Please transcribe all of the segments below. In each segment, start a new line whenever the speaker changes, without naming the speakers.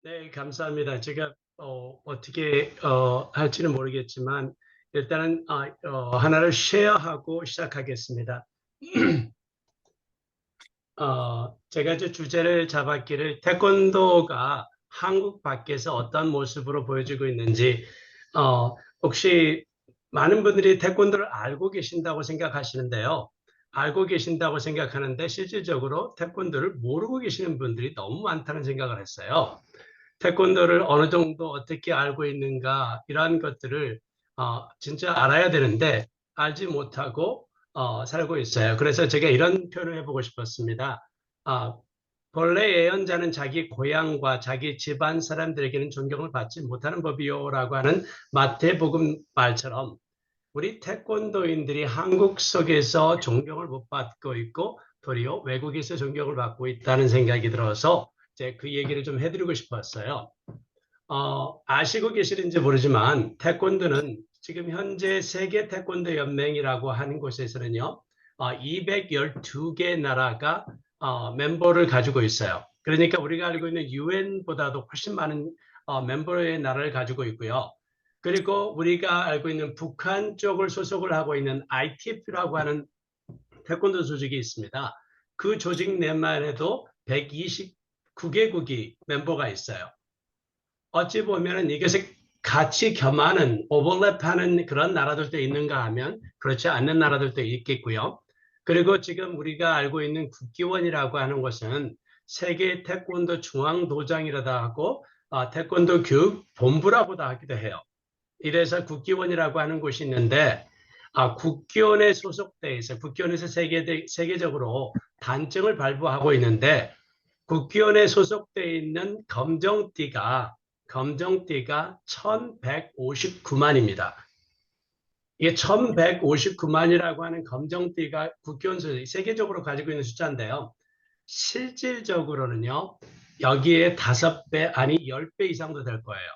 네, 감사합니다. 제가 어떻게 할지는 모르겠지만 일단은 하나를 쉐어하고 시작하겠습니다. 제가 이제 주제를 잡았기를 태권도가 한국 밖에서 어떤 모습으로 보여지고 있는지 혹시 많은 분들이 태권도를 알고 계신다고 생각하시는데요. 알고 계신다고 생각하는데 실질적으로 태권도를 모르고 계시는 분들이 너무 많다는 생각을 했어요. 태권도를 어느 정도 어떻게 알고 있는가 이러한 것들을 진짜 알아야 되는데 알지 못하고 살고 있어요. 그래서 제가 이런 표현을 해보고 싶었습니다. 아, 본래 예언자는 자기 고향과 자기 집안 사람들에게는 존경을 받지 못하는 법이요라고 하는 마태복음 말처럼 우리 태권도인들이 한국 속에서 존경을 못 받고 있고 도리어 외국에서 존경을 받고 있다는 생각이 들어서 이제 그 얘기를 좀 해드리고 싶었어요. 아시고 계시는지 모르지만 태권도는 지금 현재 세계 태권도 연맹이라고 하는 곳에서는요, 212개 나라가 멤버를 가지고 있어요. 그러니까 우리가 알고 있는 유엔보다도 훨씬 많은 멤버의 나라를 가지고 있고요. 그리고 우리가 알고 있는 북한 쪽을 소속을 하고 있는 ITF라고 하는 태권도 조직이 있습니다. 그 조직 내만 해도 129개국이 멤버가 있어요. 어찌 보면 이것을 같이 겸하는 오버랩하는 그런 나라들도 있는가 하면 그렇지 않는 나라들도 있겠고요. 그리고 지금 우리가 알고 있는 국기원이라고 하는 것은 세계 태권도 중앙도장이라다 하고 태권도 교육 본부라고도 하기도 해요. 이래서 국기원이라고 하는 곳이 있는데 국기원에 소속돼 있어 국기원에서 세계적으로 단증을 발부하고 있는데 국기원에 소속돼 있는 검정띠가 1159만입니다. 이게 1159만이라고 하는 검정띠가 국기원 소속 세계적으로 가지고 있는 숫자인데요. 실질적으로는요. 여기에 5배 아니 10배 이상도 될 거예요.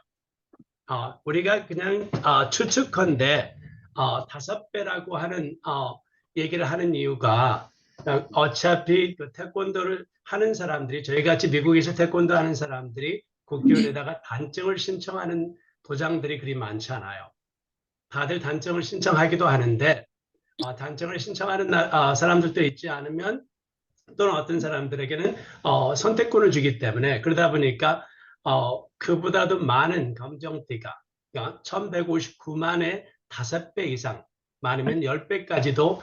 우리가 그냥 추측컨대 5배라고 하는 얘기를 하는 이유가 어차피 그 태권도를 하는 사람들이 저희같이 미국에서 태권도 하는 사람들이 국기원에다가 단증을 신청하는 도장들이 그리 많지 않아요. 다들 단증을 신청하기도 하는데 단증을 신청하는 사람들도 있지 않으면 또는 어떤 사람들에게는 선택권을 주기 때문에 그러다 보니까 그보다도 많은 검정띠가 1159만의 5배 이상 많으면 10배까지도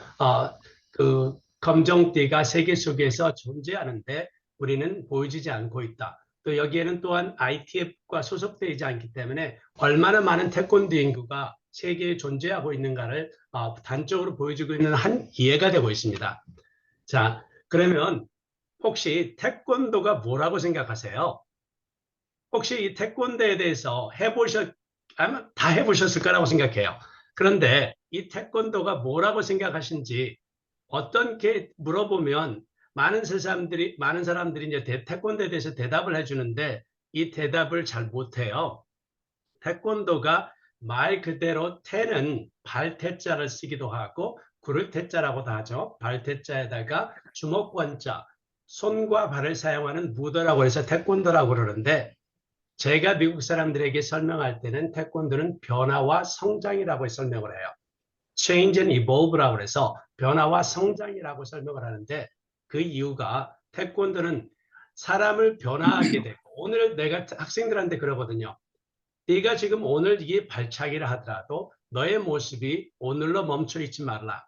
그 검정띠가 세계 속에서 존재하는데 우리는 보여지지 않고 있다. 또 여기에는 또한 ITF과 소속되어 있지 않기 때문에 얼마나 많은 태권도 인구가 세계에 존재하고 있는가를 단적으로 보여주고 있는 한 기회가 되고 있습니다. 자, 그러면 혹시 태권도가 뭐라고 생각하세요? 혹시 이 태권도에 대해서 아마 다 해보셨을 거라고 생각해요. 그런데 이 태권도가 뭐라고 생각하신지 어떤 게 물어보면 많은 사람들이 이제 태권도에 대해서 대답을 해주는데 이 대답을 잘 못해요. 태권도가 말 그대로 태는 발태자를 쓰기도 하고 구르태자라고도 하죠. 발태자에다가 주먹권자, 손과 발을 사용하는 무도라고 해서 태권도라고 그러는데 제가 미국 사람들에게 설명할 때는 태권도는 변화와 성장이라고 설명을 해요. Change and Evolve라고 해서 변화와 성장이라고 설명을 하는데 그 이유가 태권도는 사람을 변화하게 되고 오늘 내가 학생들한테 그러거든요. 네가 지금 오늘 이게 발차기를 하더라도 너의 모습이 오늘로 멈춰 있지 말라.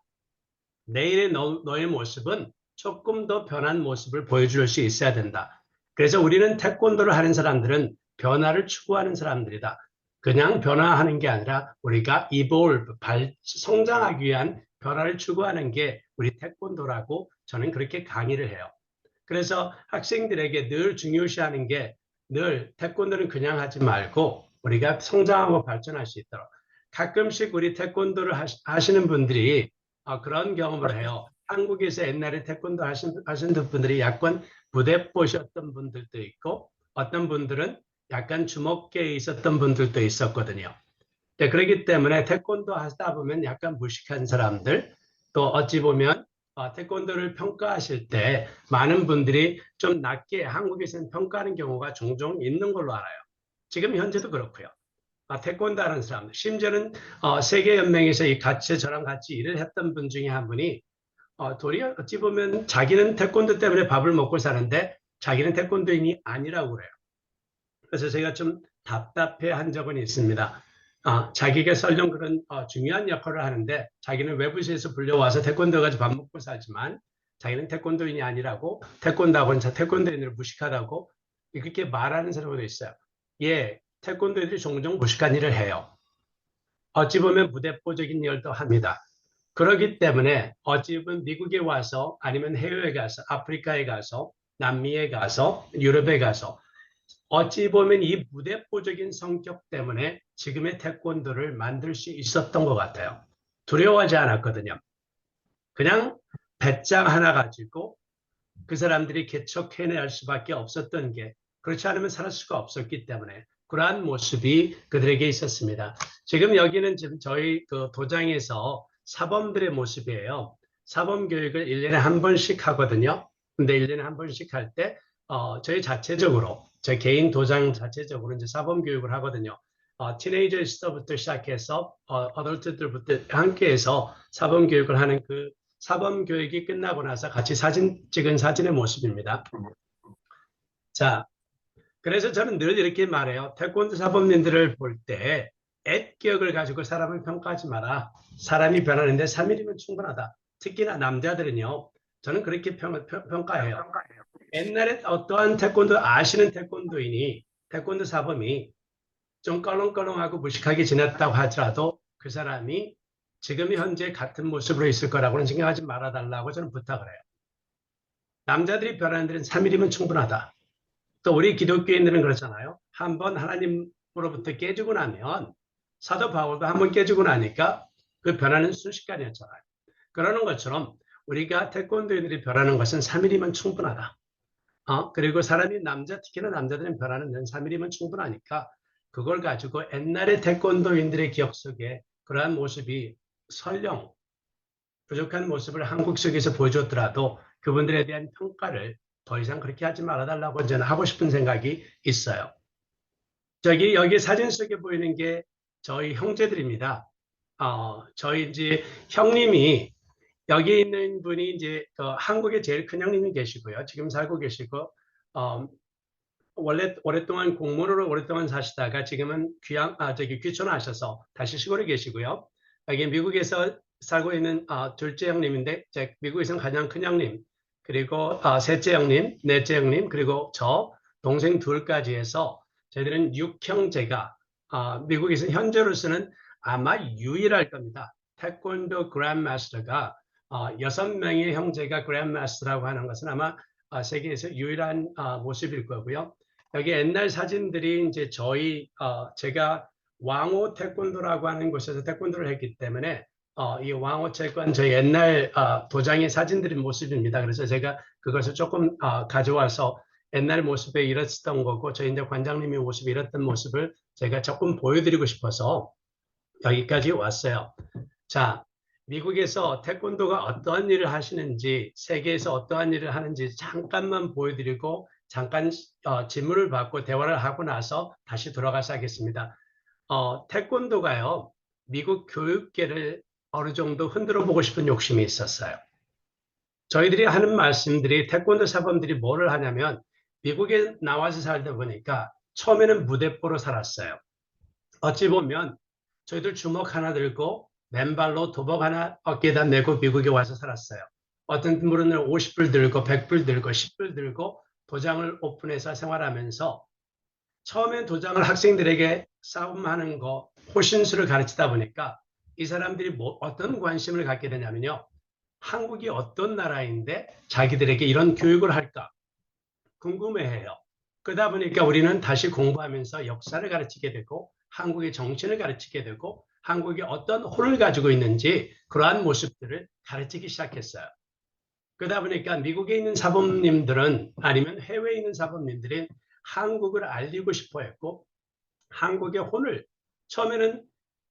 내일의 너의 모습은 조금 더 변한 모습을 보여줄 수 있어야 된다. 그래서 우리는 태권도를 하는 사람들은 변화를 추구하는 사람들이다. 그냥 변화하는 게 아니라 우리가 evolve, 성장하기 위한 변화를 추구하는 게 우리 태권도라고 저는 그렇게 강의를 해요. 그래서 학생들에게 늘 중요시하는 게 늘 태권도는 그냥 하지 말고 우리가 성장하고 발전할 수 있도록 가끔씩 우리 태권도를 하시는 분들이 그런 경험을 해요. 한국에서 옛날에 태권도 하신 분들이 약간 부대 보셨던 분들도 있고 어떤 분들은 약간 주먹계에 있었던 분들도 있었거든요. 네, 그렇기 때문에 태권도 하다 보면 약간 무식한 사람들 또 어찌 보면 태권도를 평가하실 때 많은 분들이 좀 낮게 한국에서는 평가하는 경우가 종종 있는 걸로 알아요. 지금 현재도 그렇고요. 태권도 하는 사람, 심지어는 세계연맹에서 저랑 같이 일을 했던 분 중에 한 분이 도리어 어찌 보면 자기는 태권도 때문에 밥을 먹고 사는데 자기는 태권도인이 아니라고 그래요. 그래서 제가 좀 답답해 한 적은 있습니다. 자기가 설령 그런 중요한 역할을 하는데 자기는 외부에서 불려와서 태권도 가지고 밥 먹고 살지만 자기는 태권도인이 아니라고 태권도 학원 태권도인을 무식하다고 이렇게 말하는 사람도 있어요. 예, 태권도인들이 종종 무식한 일을 해요. 어찌 보면 무대뽀적인 일도 합니다. 그렇기 때문에 어찌 보면 미국에 와서 아니면 해외에 가서 아프리카에 가서 남미에 가서 유럽에 가서 어찌 보면 이 무대뽀적인 성격 때문에 지금의 태권도를 만들 수 있었던 것 같아요. 두려워하지 않았거든요. 그냥 배짱 하나 가지고 그 사람들이 개척해낼 수밖에 없었던 게 그렇지 않으면 살 수가 없었기 때문에 그러한 모습이 그들에게 있었습니다. 지금 여기는 지금 저희 그 도장에서 사범들의 모습이에요. 사범 교육을 1년에 한 번씩 하거든요. 근데 1년에 한 번씩 할 때 저희 자체적으로 저 개인 도장 자체적으로 이제 사범 교육을 하거든요. 티네이저 시절부터 시작해서 어덜트들부터 함께해서 사범 교육을 하는 그 사범 교육이 끝나고 나서 같이 사진 찍은 사진의 모습입니다. 자, 그래서 저는 늘 이렇게 말해요. 태권도 사범님들을 볼 때 애격을 가지고 사람을 평가하지 마라. 사람이 변하는데 3일이면 충분하다. 특히나 남자들은요. 저는 그렇게 평가해요. 옛날에 어떠한 태권도 아시는 태권도인이 태권도 사범이 좀 껄렁껄렁하고 무식하게 지냈다고 하더라도 그 사람이 지금 현재 같은 모습으로 있을 거라고는 생각하지 말아달라고 저는 부탁을 해요. 남자들이 변하는 데는 3일이면 충분하다. 또 우리 기독교인들은 그렇잖아요. 한번 하나님으로부터 깨지고 나면 사도 바울도 한번 깨지고 나니까 그 변화는 순식간이었잖아요. 그러는 것처럼 우리가 태권도인들이 변하는 것은 3일이면 충분하다. 그리고 사람이 특히나 남자들은 변하는 데는 3일이면 충분하니까 그걸 가지고 옛날의 태권도인들의 기억 속에 그러한 모습이 설령 부족한 모습을 한국 속에서 보여줬더라도 그분들에 대한 평가를 더 이상 그렇게 하지 말아달라고 저는 하고 싶은 생각이 있어요. 여기 사진 속에 보이는 게 저희 형제들입니다. 저희 이제 형님이 여기 있는 분이 이제 한국에 제일 큰 형님이 계시고요. 지금 살고 계시고 원래 오랫동안 공무원으로 오랫동안 사시다가 지금은 귀촌하셔서 다시 시골에 계시고요. 여기 미국에서 살고 있는 둘째 형님인데 미국에서는 가장 큰 형님 그리고 셋째 형님, 넷째 형님 그리고 저 동생 둘까지 해서 저희들은 6형제가 미국에서 현재로서는 아마 유일할 겁니다. 태권도 그랜마스터가 6명의 형제가 그랜마스터라고 하는 것은 아마 세계에서 유일한 모습일 거고요. 여기 옛날 사진들이 이제 제가 왕호 태권도라고 하는 곳에서 태권도를 했기 때문에 이 왕호 태권 저희 옛날 도장의 사진들의 모습입니다. 그래서 제가 그것을 조금 가져와서 옛날 모습에 이랬었던 거고 저희 이제 관장님의 모습이 이랬던 모습을 제가 조금 보여드리고 싶어서 여기까지 왔어요. 자, 미국에서 태권도가 어떠한 일을 하시는지 세계에서 어떠한 일을 하는지 잠깐만 보여드리고 잠깐 질문을 받고 대화를 하고 나서 다시 돌아가서 하겠습니다. 태권도가요. 미국 교육계를 어느 정도 흔들어 보고 싶은 욕심이 있었어요. 저희들이 하는 말씀들이 태권도 사범들이 뭐를 하냐면 미국에 나와서 살다 보니까 처음에는 무대뽀로 살았어요. 어찌 보면 저희들 주먹 하나 들고 맨발로 도복 하나 어깨에다 메고 미국에 와서 살았어요. 어떤 분은 50불 들고 100불 들고 10불 들고 도장을 오픈해서 생활하면서 처음엔 도장을 학생들에게 싸움하는 거 호신술을 가르치다 보니까 이 사람들이 어떤 관심을 갖게 되냐면요. 한국이 어떤 나라인데 자기들에게 이런 교육을 할까 궁금해해요. 그러다 보니까 우리는 다시 공부하면서 역사를 가르치게 되고 한국의 정신을 가르치게 되고 한국이 어떤 혼을 가지고 있는지 그러한 모습들을 가르치기 시작했어요. 그러다 보니까 미국에 있는 사범님들은 아니면 해외에 있는 사범님들은 한국을 알리고 싶어 했고 한국의 혼을 처음에는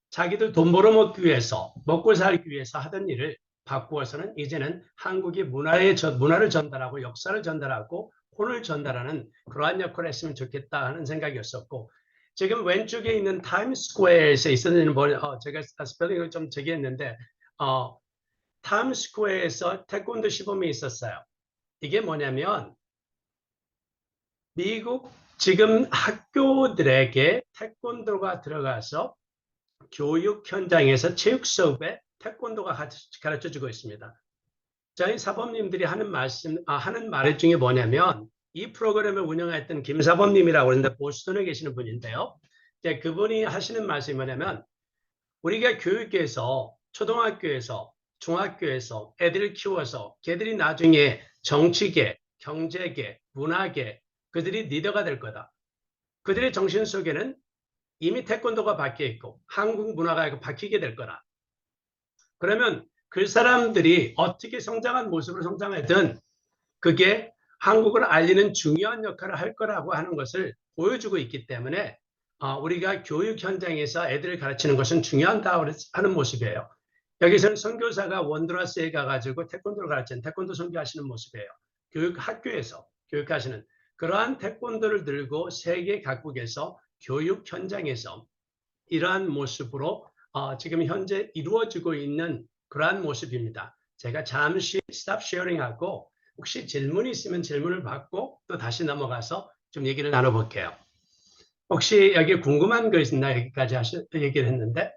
자기들 돈 벌어먹기 위해서 먹고 살기 위해서 하던 일을 바꾸어서는 이제는 한국의 문화를 전달하고 역사를 전달하고 혼을 전달하는 그러한 역할을 했으면 좋겠다 하는 생각이었었고, 지금 왼쪽에 있는 타임스퀘어에서 있었는 제가 스펠링을 좀 저기했는데 타임스퀘어에서 태권도 시범이 있었어요. 이게 뭐냐면 미국 지금 학교들에게 태권도가 들어가서 교육 현장에서 체육 수업에 태권도가 가르쳐주고 있습니다. 저희 사범님들이 하는 말 중에 뭐냐면 이 프로그램을 운영했던 김사범님이라고 하는데 보스턴에 계시는 분인데요. 그분이 하시는 말씀이 뭐냐면 우리가 교육에서 초등학교에서 중학교에서 애들을 키워서 걔들이 나중에 정치계, 경제계, 문화계 그들이 리더가 될 거다. 그들의 정신 속에는 이미 태권도가 박혀 있고 한국 문화가 박히게 될 거다. 그러면 그 사람들이 어떻게 성장한 모습으로 성장하든 그게 한국을 알리는 중요한 역할을 할 거라고 하는 것을 보여주고 있기 때문에 우리가 교육 현장에서 애들을 가르치는 것은 중요하다 하는 모습이에요. 여기서는 선교사가 원두라스에 가가지고 태권도를 가르치는 태권도 선교하시는 모습이에요. 학교에서 교육하시는 그러한 태권도를 들고 세계 각국에서 교육 현장에서 이러한 모습으로 지금 현재 이루어지고 있는 그러한 모습입니다. 제가 잠시 스탑 쉐어링하고 혹시 질문이 있으면 질문을 받고 또 다시 넘어가서 좀 얘기를 나눠볼게요. 혹시 여기 궁금한 거 있나 여기까지 얘기를 했는데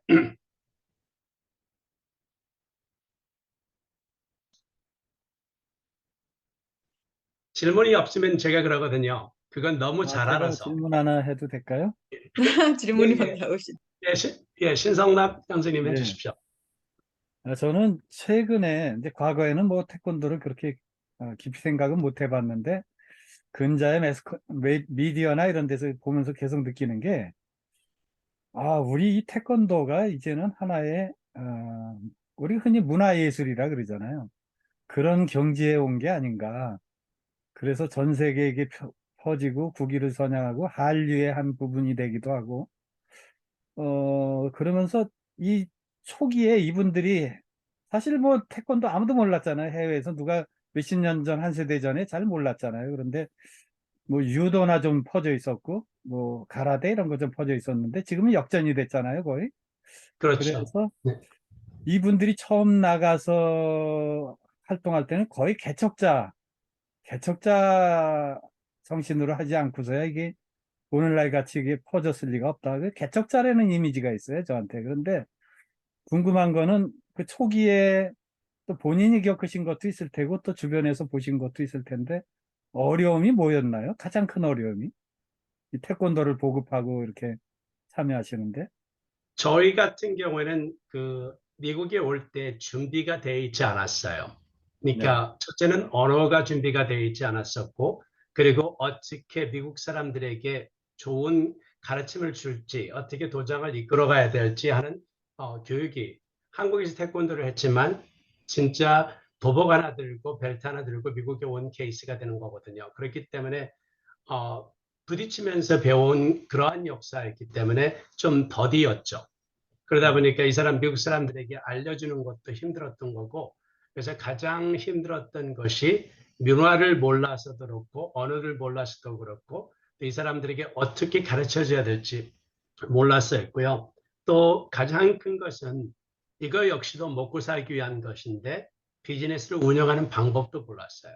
질문이 없으면 제가 그러거든요. 그건 너무 잘
제가
알아서.
질문 하나 해도 될까요?
질문이 막 나오시.
신성남 선생님
네.
해주십시오.
저는 최근에 이제 과거에는 뭐 태권도를 그렇게 깊이 생각은 못 해봤는데 근자의 미디어나 이런 데서 보면서 계속 느끼는 게 우리 이 태권도가 이제는 하나의 우리 흔히 문화예술이라 그러잖아요. 그런 경지에 온 게 아닌가. 그래서 전 세계에게 퍼지고 국위를 선양하고 한류의 한 부분이 되기도 하고 그러면서 이 초기에 이분들이 사실 뭐 태권도 아무도 몰랐잖아요. 해외에서 누가 몇십 년 전, 한 세대 전에 잘 몰랐잖아요. 그런데 뭐 유도나 좀 퍼져 있었고 뭐 가라데 이런 거 좀 퍼져 있었는데 지금은 역전이 됐잖아요, 거의.
그렇죠.
그래서
네.
이분들이 처음 나가서 활동할 때는 거의 개척자 정신으로 하지 않고서야 이게 오늘날 같이 이게 퍼졌을 리가 없다. 그 개척자라는 이미지가 있어요, 저한테. 그런데 궁금한 거는 그 초기에 또 본인이 겪으신 것도 있을 테고 또 주변에서 보신 것도 있을 텐데 어려움이 뭐였나요? 가장 큰 어려움이? 이 태권도를 보급하고 이렇게 참여하시는데.
저희 같은 경우에는 그 미국에 올 때 준비가 돼 있지 않았어요.
네.
그러니까 첫째는 언어가 준비가 돼 있지 않았었고, 그리고 어떻게 미국 사람들에게 좋은 가르침을 줄지, 어떻게 도장을 이끌어가야 될지 하는 교육이 한국에서 태권도를 했지만 진짜 도복 하나 들고 벨트 하나 들고 미국에 온 케이스가 되는 거거든요. 그렇기 때문에 부딪히면서 배운 그러한 역사였기 때문에 좀 더디였죠. 그러다 보니까 이 사람 미국 사람들에게 알려주는 것도 힘들었던 거고, 그래서 가장 힘들었던 것이 문화를 몰라서도 그렇고 언어를 몰라서도 그렇고 또 이 사람들에게 어떻게 가르쳐줘야 될지 몰랐었고요. 또 가장 큰 것은 이거 역시도 먹고 살기 위한 것인데 비즈니스를 운영하는 방법도 몰랐어요.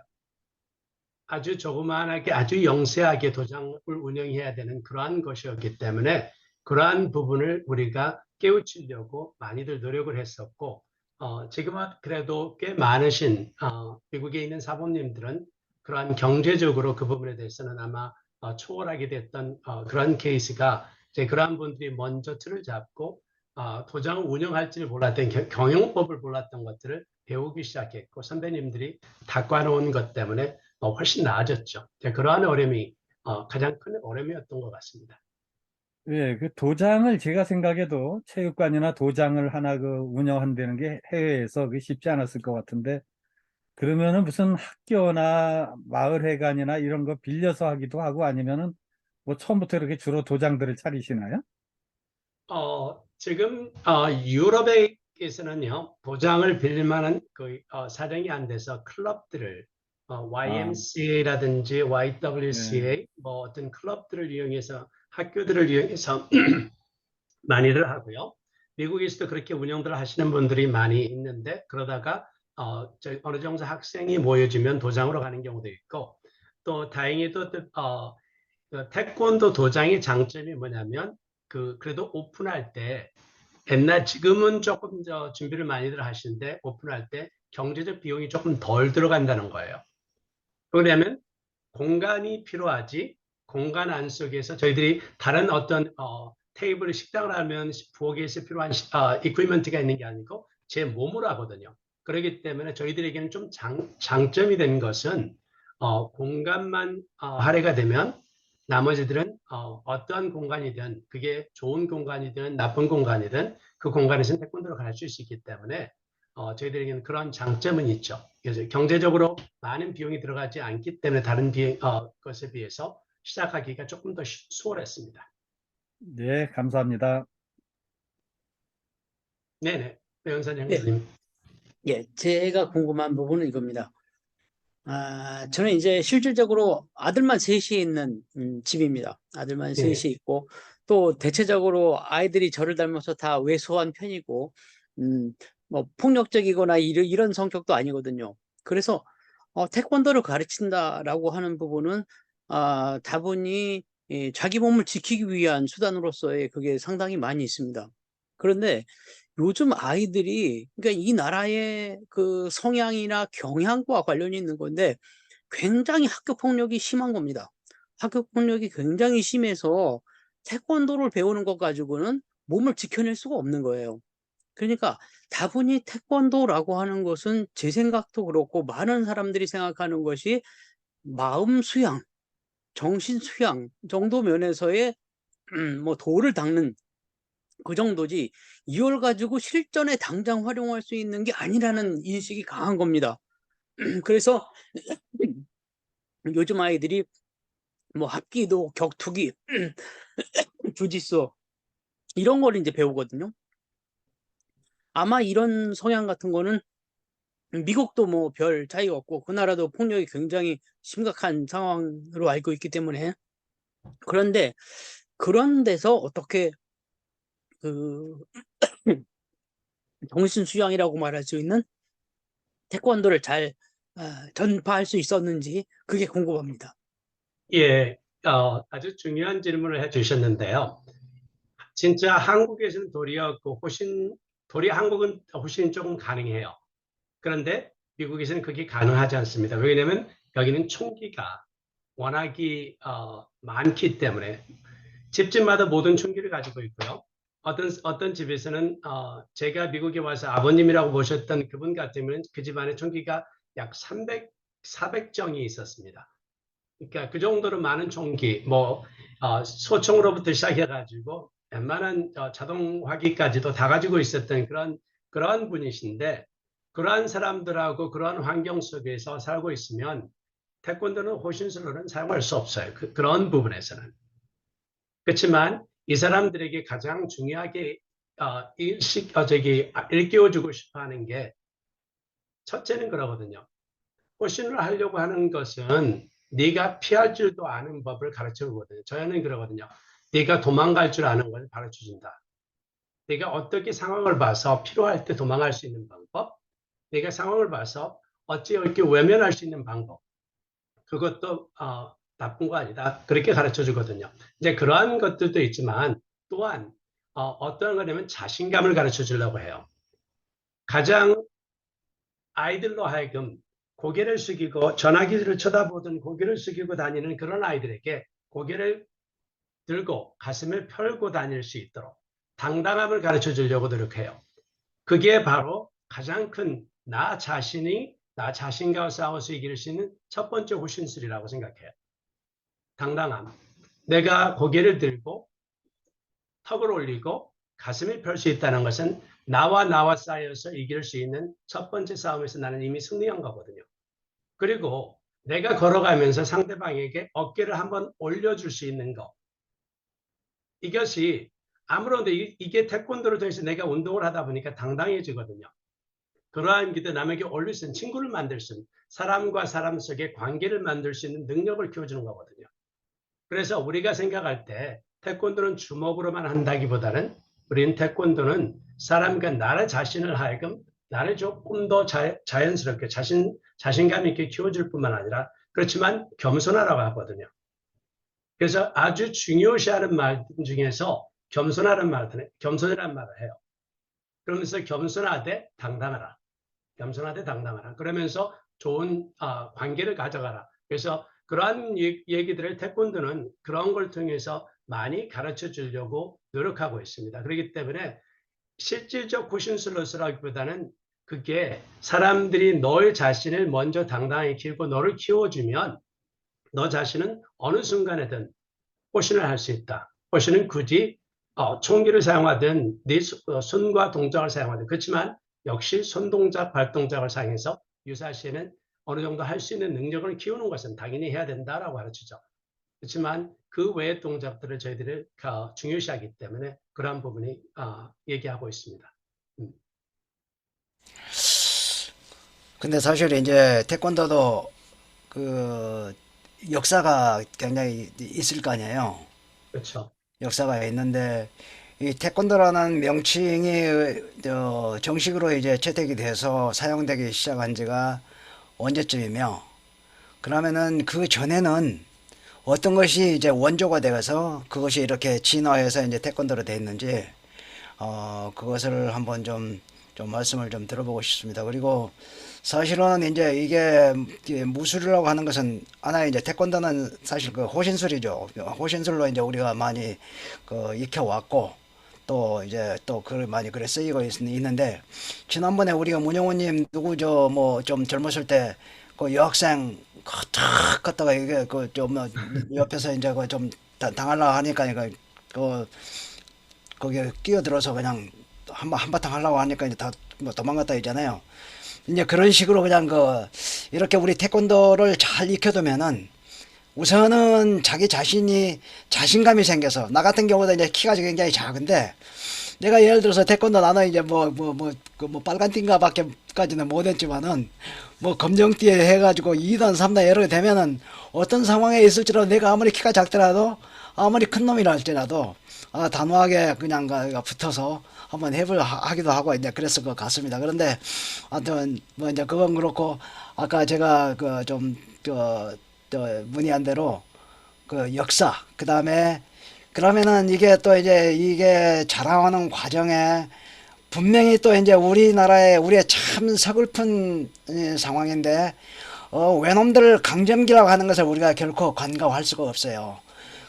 아주 조그만하게 아주 영세하게 도장을 운영해야 되는 그러한 것이었기 때문에 그러한 부분을 우리가 깨우치려고 많이들 노력을 했었고 지금은 그래도 꽤 많으신 미국에 있는 사범님들은 그러한 경제적으로 그 부분에 대해서는 아마 초월하게 됐던 그런 케이스가 이제 그러한 분들이 먼저 틀을 잡고 도장을 운영할지를 몰랐던 경영법을 몰랐던 것들을 배우기 시작했고 선배님들이 닦아놓은 것 때문에 훨씬 나아졌죠. 그러한 어려움이 가장 큰 어려움이었던 것 같습니다.
예, 그 도장을 제가 생각해도 체육관이나 도장을 하나 그 운영한다는 게 해외에서 그 쉽지 않았을 것 같은데 그러면은 무슨 학교나 마을회관이나 이런 거 빌려서 하기도 하고 아니면은 뭐 처음부터 이렇게 주로 도장들을 차리시나요?
지금 유럽에 미국에서는요, 도장을 빌릴 만한 사정이 안 돼서 클럽들을 YMCA라든지
네.
YWCA 뭐 어떤 클럽들을 이용해서 학교들을 이용해서 많이들 하고요. 미국에서도 그렇게 운영들을 하시는 분들이 많이 있는데 그러다가 어느 정도 학생이 모여지면 도장으로 가는 경우도 있고 또 다행히도 그 태권도 도장의 장점이 뭐냐면 그래도 오픈할 때 지금은 조금 준비를 많이들 하시는데 오픈할 때 경제적 비용이 조금 덜 들어간다는 거예요. 왜냐하면 공간이 필요하지 공간 안 속에서 저희들이 다른 어떤 테이블 식당을 하면 부엌에서 필요한 이퀴먼트가 있는 게 아니고 제 몸으로 하거든요. 그렇기 때문에 저희들에게는 좀 장점이 된 것은 공간만 할애가 되면 나머지들은 어떠한 공간이든 그게 좋은 공간이든 나쁜 공간이든 그 공간에서 태권도를 가르칠 수 있기 때문에 저희들에게는 그런 장점은 있죠. 그래서 경제적으로 많은 비용이 들어가지 않기 때문에 다른 것에 비해서 시작하기가 조금 더 수월했습니다.
네, 감사합니다.
네네. 배영선
네.
형사님.
예, 제가 궁금한 부분은 이겁니다. 저는 이제 실질적으로 아들만 셋이 있는 집입니다. 아들만
네.
셋이 있고, 또 대체적으로 아이들이 저를 닮아서 다 왜소한 편이고, 뭐 폭력적이거나 이런 성격도 아니거든요. 그래서 태권도를 가르친다라고 하는 부분은 다분히 자기 몸을 지키기 위한 수단으로서의 그게 상당히 많이 있습니다. 그런데 요즘 아이들이, 그러니까 이 나라의 그 성향이나 경향과 관련이 있는 건데 굉장히 학교 폭력이 심한 겁니다. 학교 폭력이 굉장히 심해서 태권도를 배우는 것 가지고는 몸을 지켜낼 수가 없는 거예요. 그러니까 다분히 태권도라고 하는 것은 제 생각도 그렇고 많은 사람들이 생각하는 것이 마음 수양, 정신 수양 정도 면에서의 뭐 도를 닦는 그 정도지 이걸 가지고 실전에 당장 활용할 수 있는 게 아니라는 인식이 강한 겁니다. 그래서 요즘 아이들이 뭐 합기도, 격투기, 주짓수 이런 걸 이제 배우거든요. 아마 이런 성향 같은 거는 미국도 뭐 별 차이가 없고 그 나라도 폭력이 굉장히 심각한 상황으로 알고 있기 때문에 그런데 그런 데서 어떻게 그 정신 수양이라고 말할 수 있는 태권도를 잘 전파할 수 있었는지 그게 궁금합니다.
예, 아주 중요한 질문을 해주셨는데요. 진짜 한국에서는 도리어 한국은 훨씬 조금 가능해요. 그런데 미국에서는 그게 가능하지 않습니다. 왜냐하면 여기는 총기가 워낙이 많기 때문에 집집마다 모든 총기를 가지고 있고요. 어떤 집에서는 제가 미국에 와서 아버님이라고 보셨던 그분 같으면 그 집안에 총기가 약 400정이 있었습니다. 그러니까 그 정도로 많은 총기, 소총으로부터 시작해가지고 웬만한 자동화기까지도 다 가지고 있었던 그런 분이신데 그러한 사람들하고 그러한 환경 속에서 살고 있으면 태권도는 호신술로는 사용할 수 없어요. 그런 부분에서는. 그렇지만 이 사람들에게 가장 중요하게 일깨워주고 싶어하는 게 첫째는 그러거든요. 호신을 하려고 하는 것은 네가 피할 줄도 아는 법을 가르쳐 주거든요. 저희는 그러거든요. 네가 도망갈 줄 아는 걸 가르쳐 준다. 네가 어떻게 상황을 봐서 필요할 때 도망갈 수 있는 방법, 네가 상황을 봐서 어찌 이렇게 외면할 수 있는 방법, 그것도 나쁜 거 아니다. 그렇게 가르쳐 주거든요. 이제 그러한 것들도 있지만 또한 어떤 거냐면 자신감을 가르쳐 주려고 해요. 가장 아이들로 하여금 고개를 숙이고 전화기를 쳐다보던 고개를 숙이고 다니는 그런 아이들에게 고개를 들고 가슴을 펴고 다닐 수 있도록 당당함을 가르쳐 주려고 노력해요. 그게 바로 가장 큰 나 자신과 싸워서 이길 수 있는 첫 번째 호신술이라고 생각해요. 당당함. 내가 고개를 들고 턱을 올리고 가슴을 펼 수 있다는 것은 나와 싸여서 이길 수 있는 첫 번째 싸움에서 나는 이미 승리한 거거든요. 그리고 내가 걸어가면서 상대방에게 어깨를 한번 올려줄 수 있는 것. 이것이 아무런 이게 태권도를 통해서 내가 운동을 하다 보니까 당당해지거든요. 그러한 기도 남에게 올릴 수 있는 친구를 만들 수 있는 사람과 사람 속의 관계를 만들 수 있는 능력을 키워주는 거거든요. 그래서 우리가 생각할 때 태권도는 주먹으로만 한다기보다는 우리는 태권도는 사람과 나를 자신을 하여금 나를 조금 더 자연스럽게 자신감 있게 키워줄 뿐만 아니라 그렇지만 겸손하라고 하거든요. 그래서 아주 중요시하는 말 중에서 겸손이라는 말을 해요. 그러면서 겸손하되 당당하라. 겸손하되 당당하라. 그러면서 좋은 관계를 가져가라. 그래서 그러한 얘기들을 태권도는 그런 걸 통해서 많이 가르쳐 주려고 노력하고 있습니다. 그렇기 때문에 실질적 호신슬러스라기보다는 그게 사람들이 너 자신을 먼저 당당하게 키우고 너를 키워주면 너 자신은 어느 순간에든 호신을 할 수 있다. 호신은 굳이 총기를 사용하든 네 손과 동작을 사용하든 그렇지만 역시 손동작, 발동작을 사용해서 유사시에는 어느 정도 할 수 있는 능력을 키우는 것은 당연히 해야 된다라고 가르치죠. 그렇지만 그 외의 동작들을 저희들이 중요시하기 때문에 그러한 부분이 얘기하고 있습니다.
근데 사실 이제 태권도도 그 역사가 굉장히 있을 거 아니에요.
그렇죠.
역사가 있는데 이 태권도라는 명칭이 정식으로 이제 채택이 돼서 사용되기 시작한 지가 언제쯤이며 그러면은 그 전에는 어떤 것이 이제 원조가 되어서 그것이 이렇게 진화해서 이제 태권도로 돼 있는지 그것을 한번 좀 말씀을 좀 들어보고 싶습니다. 그리고 사실은 이제 이게 무술이라고 하는 것은 하나의 이제 태권도는 사실 그 호신술이죠. 호신술로 이제 우리가 많이 익혀왔고 또 이제 또 많이 그래 쓰이고 있는데 지난번에 우리가 문영호님 누구 뭐 좀 젊었을 때 그 여학생 탁 갔다가 이게 좀 옆에서 이제 좀 당하려고 하니까 거기에 끼어들어서 그냥 한바탕 하려고 하니까 이제 다 뭐 도망갔다 있잖아요. 이제 그런 식으로 그냥 이렇게 우리 태권도를 잘 익혀두면은 우선은 자기 자신이 자신감이 생겨서 나 같은 경우도 이제 키가 굉장히 작은데 내가 예를 들어서 태권도 나는 이제 뭐 빨간 띠인가 밖에까지는 못했지만은 뭐 검정띠에 해가지고 2단 3단 이렇게 되면은 어떤 상황에 있을지라도 내가 아무리 키가 작더라도 아무리 큰 놈이라 할지라도 단호하게 그냥 붙어서 한번 하기도 하고 이제 그랬을 것 같습니다. 그런데 하여튼 뭐 이제 그건 그렇고 아까 제가 문의한 대로 그 역사 그다음에 그러면은 이게 또 이게 자라오는 과정에 분명히 또 이제 우리의 참 서글픈 상황인데 외놈들 강점기라고 하는 것을 우리가 결코 간과할 수가 없어요.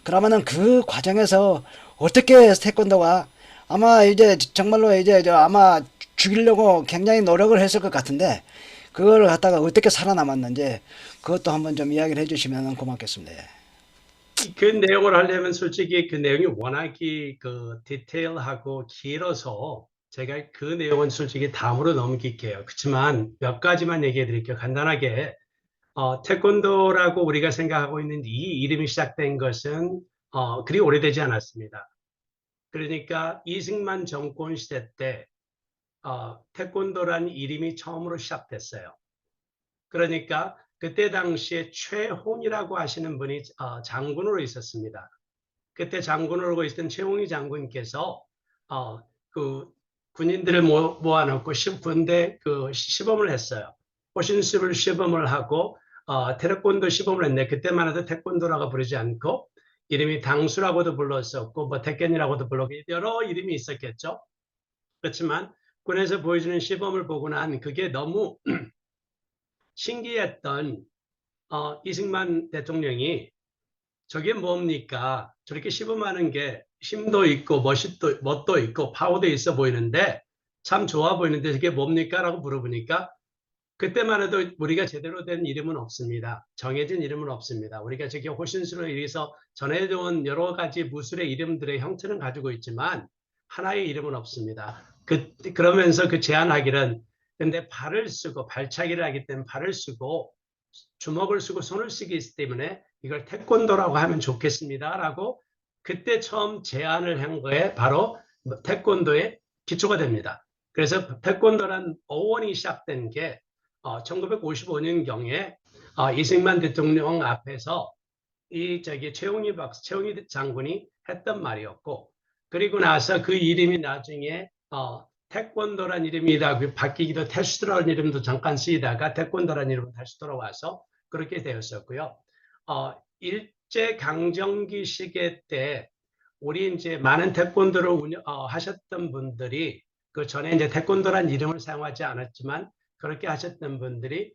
그러면은 그 과정에서 어떻게 태권도가 아마 이제 정말로 이제 아마 죽이려고 굉장히 노력을 했을 것 같은데 그걸 갖다가 어떻게 살아남았는지 그것도 한번 좀 이야기를 해주시면 고맙겠습니다.
그 내용을 하려면 솔직히 그 내용이 워낙에 디테일하고 길어서 제가 그 내용은 솔직히 다음으로 넘길게요. 그렇지만 몇 가지만 얘기해 드릴게요. 간단하게 태권도라고 우리가 생각하고 있는 이 이름이 시작된 것은 그리 오래되지 않았습니다. 그러니까 이승만 정권 시대 때 태권도라는 이름이 처음으로 시작됐어요. 그러니까 그때 당시에 최홍이라고 하시는 분이 장군으로 있었습니다. 그때 장군으로 있었던 최홍이 장군께서 그 군인들을 모아놓고 군대 시범을 했어요. 호신술 시범을 하고 태권도 시범을 했는데 그때만 해도 태권도라고 부르지 않고 이름이 당수라고도 불렀었고 뭐 태권이라고도 불렀고 여러 이름이 있었겠죠. 그렇지만 군에서 보여주는 시범을 보고 난 그게 너무 신기했던 이승만 대통령이 저게 뭡니까? 저렇게 시범하는 게 힘도 있고 멋도 있고 파워도 있어 보이는데 참 좋아 보이는데 저게 뭡니까? 라고 물어보니까 그때만 해도 우리가 제대로 된 이름은 없습니다. 정해진 이름은 없습니다. 우리가 저게 호신술로 인해서 전해져온 여러 가지 무술의 이름들의 형태는 가지고 있지만 하나의 이름은 없습니다. 그러면서 제안하기는 근데 발을 쓰고 발차기를 하기 때문에 발을 쓰고 주먹을 쓰고 손을 쓰기 때문에 이걸 태권도라고 하면 좋겠습니다. 라고 그때 처음 제안을 한 거에 바로 태권도의 기초가 됩니다. 그래서 태권도란 어원이 시작된 게 1955년경에 이승만 대통령 앞에서 최웅희 장군이 했던 말이었고, 그리고 나서 그 이름이 나중에 태권도란 이름이다 바뀌기도, 태수도라는 이름도 잠깐 쓰이다가 태권도란 이름으로 다시 돌아와서 그렇게 되었었고요. 일제 강점기 시기 때 우리 이제 많은 태권도를 하셨던 분들이, 그 전에 이제 태권도란 이름을 사용하지 않았지만 그렇게 하셨던 분들이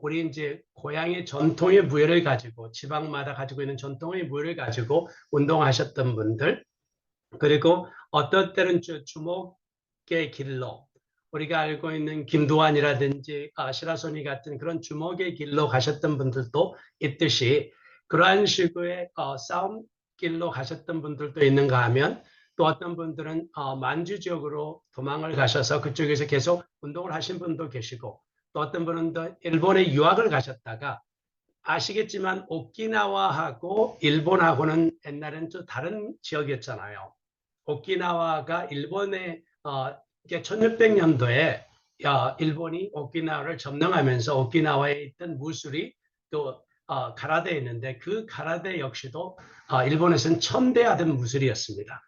우리 이제 고향의 전통의 무예를 가지고, 지방마다 가지고 있는 전통의 무예를 가지고 운동하셨던 분들, 그리고 어떤 때는 주먹의 길로, 우리가 알고 있는 김도환이라든지 시라소니 같은 그런 주먹의 길로 가셨던 분들도 있듯이, 그러한 식의 싸움 길로 가셨던 분들도 있는가 하면, 또 어떤 분들은 만주 지역으로 도망을 가셔서 그쪽에서 계속 운동을 하신 분도 계시고, 또 어떤 분은 또 일본에 유학을 가셨다가, 아시겠지만 오키나와하고 일본하고는 옛날에는 좀 다른 지역이었잖아요. 오키나와가 일본의 1600년도에 일본이 오키나와를 점령하면서 오키나와에 있던 무술이 또 가라데에 있는데, 그 가라데 역시도 일본에서는 천대하던 무술이었습니다.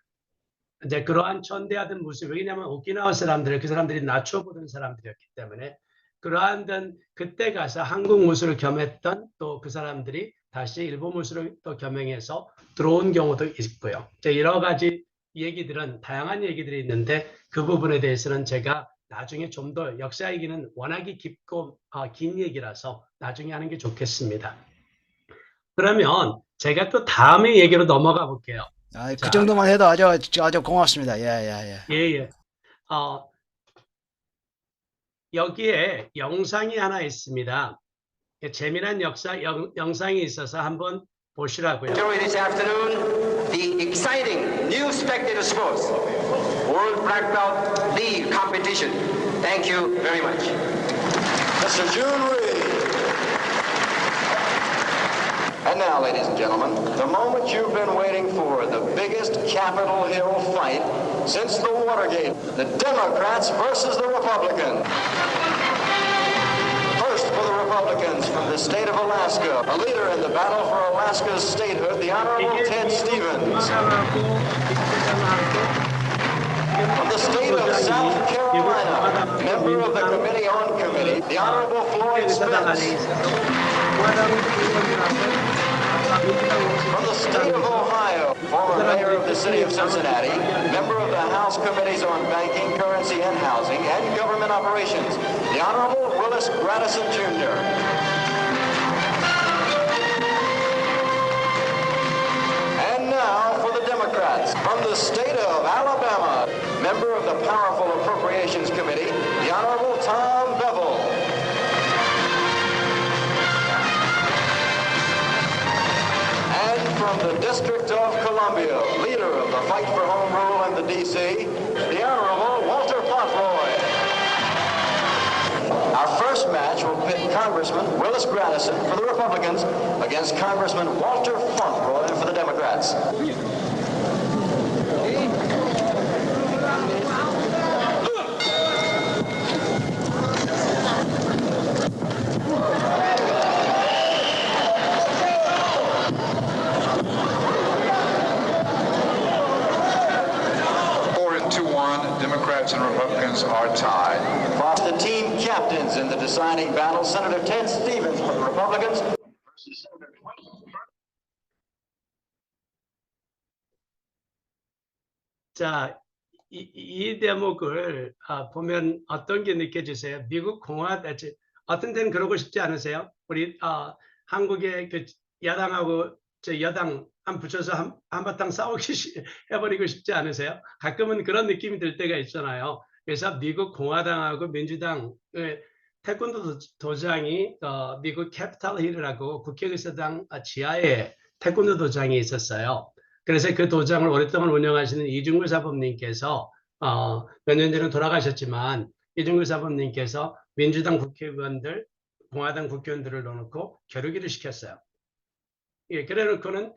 이제 그러한 천대하던 무술, 왜냐하면 오키나와 사람들, 그 사람들이 나초 보던 사람들이었기 때문에, 그러한 그때 가서 한국 무술을 겸했던 또 그 사람들이 다시 일본 무술을 또 겸행해서 들어온 경우도 있고요. 여러 가지 얘기들은, 다양한 얘기들이 있는데, 그 부분에 대해서는 제가 나중에 좀 더, 역사 얘기는 워낙에 깊고 긴 얘기라서 나중에 하는 게 좋겠습니다. 그러면 제가 또 다음의 얘기로 넘어가 볼게요.
그
자.
정도만 해도 아주 고맙습니다. 예.
예. 여기에 영상이 하나 있습니다. 재미난 영상이 있어서 한번 보시라고요.
Enjoy this afternoon the exciting new spectator sports World Black Belt League competition. Thank you very much. Mr. June Reed. And now, ladies and gentlemen, the moment you've been waiting for, the biggest Capitol Hill fight since the Watergate, the Democrats versus the Republicans. First for the Republicans from the state of Alaska, a leader in the battle for Alaska's statehood, the Honorable Ted Stevens. From the state of South Carolina, member of the Committee on Committee, the Honorable Floyd Spence. From the state of Ohio, former mayor of the city of Cincinnati, member of the House Committees on Banking, Currency and Housing, and Government Operations, the Honorable Willis Gradison, Jr. And now for the Democrats, from the state of Alabama, member of the powerful Appropriations Committee, the Honorable Tom Bevel. From the District of Columbia, leader of the fight for home rule in the D.C., the Honorable Walter Potroy. Our first match will pit Congressman Willis Gradison for the Republicans against Congressman Walter Potroy for the Democrats.
Democrats and Republicans are tied.
The team captains in the deciding battle, Senator Ted Stevens for the Republicans versus Senator
자, 이 대목을 보면 어떤 게 느껴지세요? 미국 어떤 데는 그러고 싶지 않으세요? 우리 한국의 그 야당하고 여당 한 붙여서 한바탕 싸우기 해버리고 싶지 않으세요? 가끔은 그런 느낌이 들 때가 있잖아요. 그래서 미국 공화당하고 민주당 태권도 도장이 미국 캐피탈 힐이라고 국회의사당 지하에 태권도 도장이 있었어요. 그래서 그 도장을 오랫동안 운영하시는 이중구 사범님께서 몇 년 전에 돌아가셨지만, 이중구 사범님께서 민주당 국회의원들, 공화당 국회의원들을 넣어놓고 겨루기를 시켰어요. 예, 그래놓고는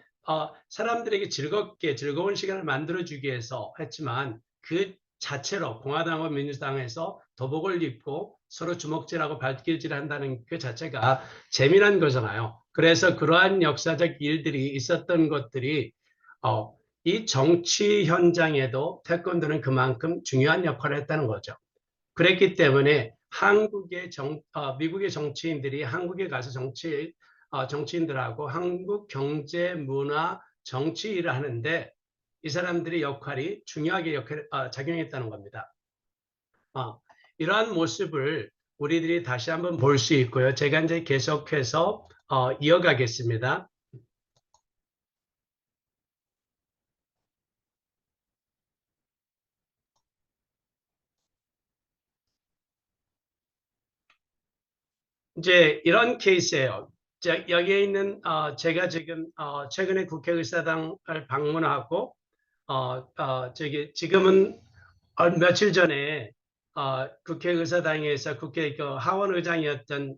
사람들에게 즐거운 시간을 만들어주기 위해서 했지만 그 자체로 공화당과 민주당에서 도복을 입고 서로 주먹질하고 발길질을 한다는 그 자체가 재미난 거잖아요. 그래서 그러한 역사적 일들이 있었던 것들이 이 정치 현장에도 태권도는 그만큼 중요한 역할을 했다는 거죠. 그랬기 때문에 미국의 정치인들이 한국에 가서 정치인들하고 한국 경제, 문화, 정치 일을 하는데 이 사람들의 역할이 중요하게 작용했다는 겁니다. 이러한 모습을 우리들이 다시 한번 볼 수 있고요. 제가 이제 계속해서 이어가겠습니다. 이제 이런 케이스예요. 여기에 있는 제가 지금 최근에 국회의사당을 방문하고 지금은 며칠 전에 국회의사당에서 국회 하원 의장이었던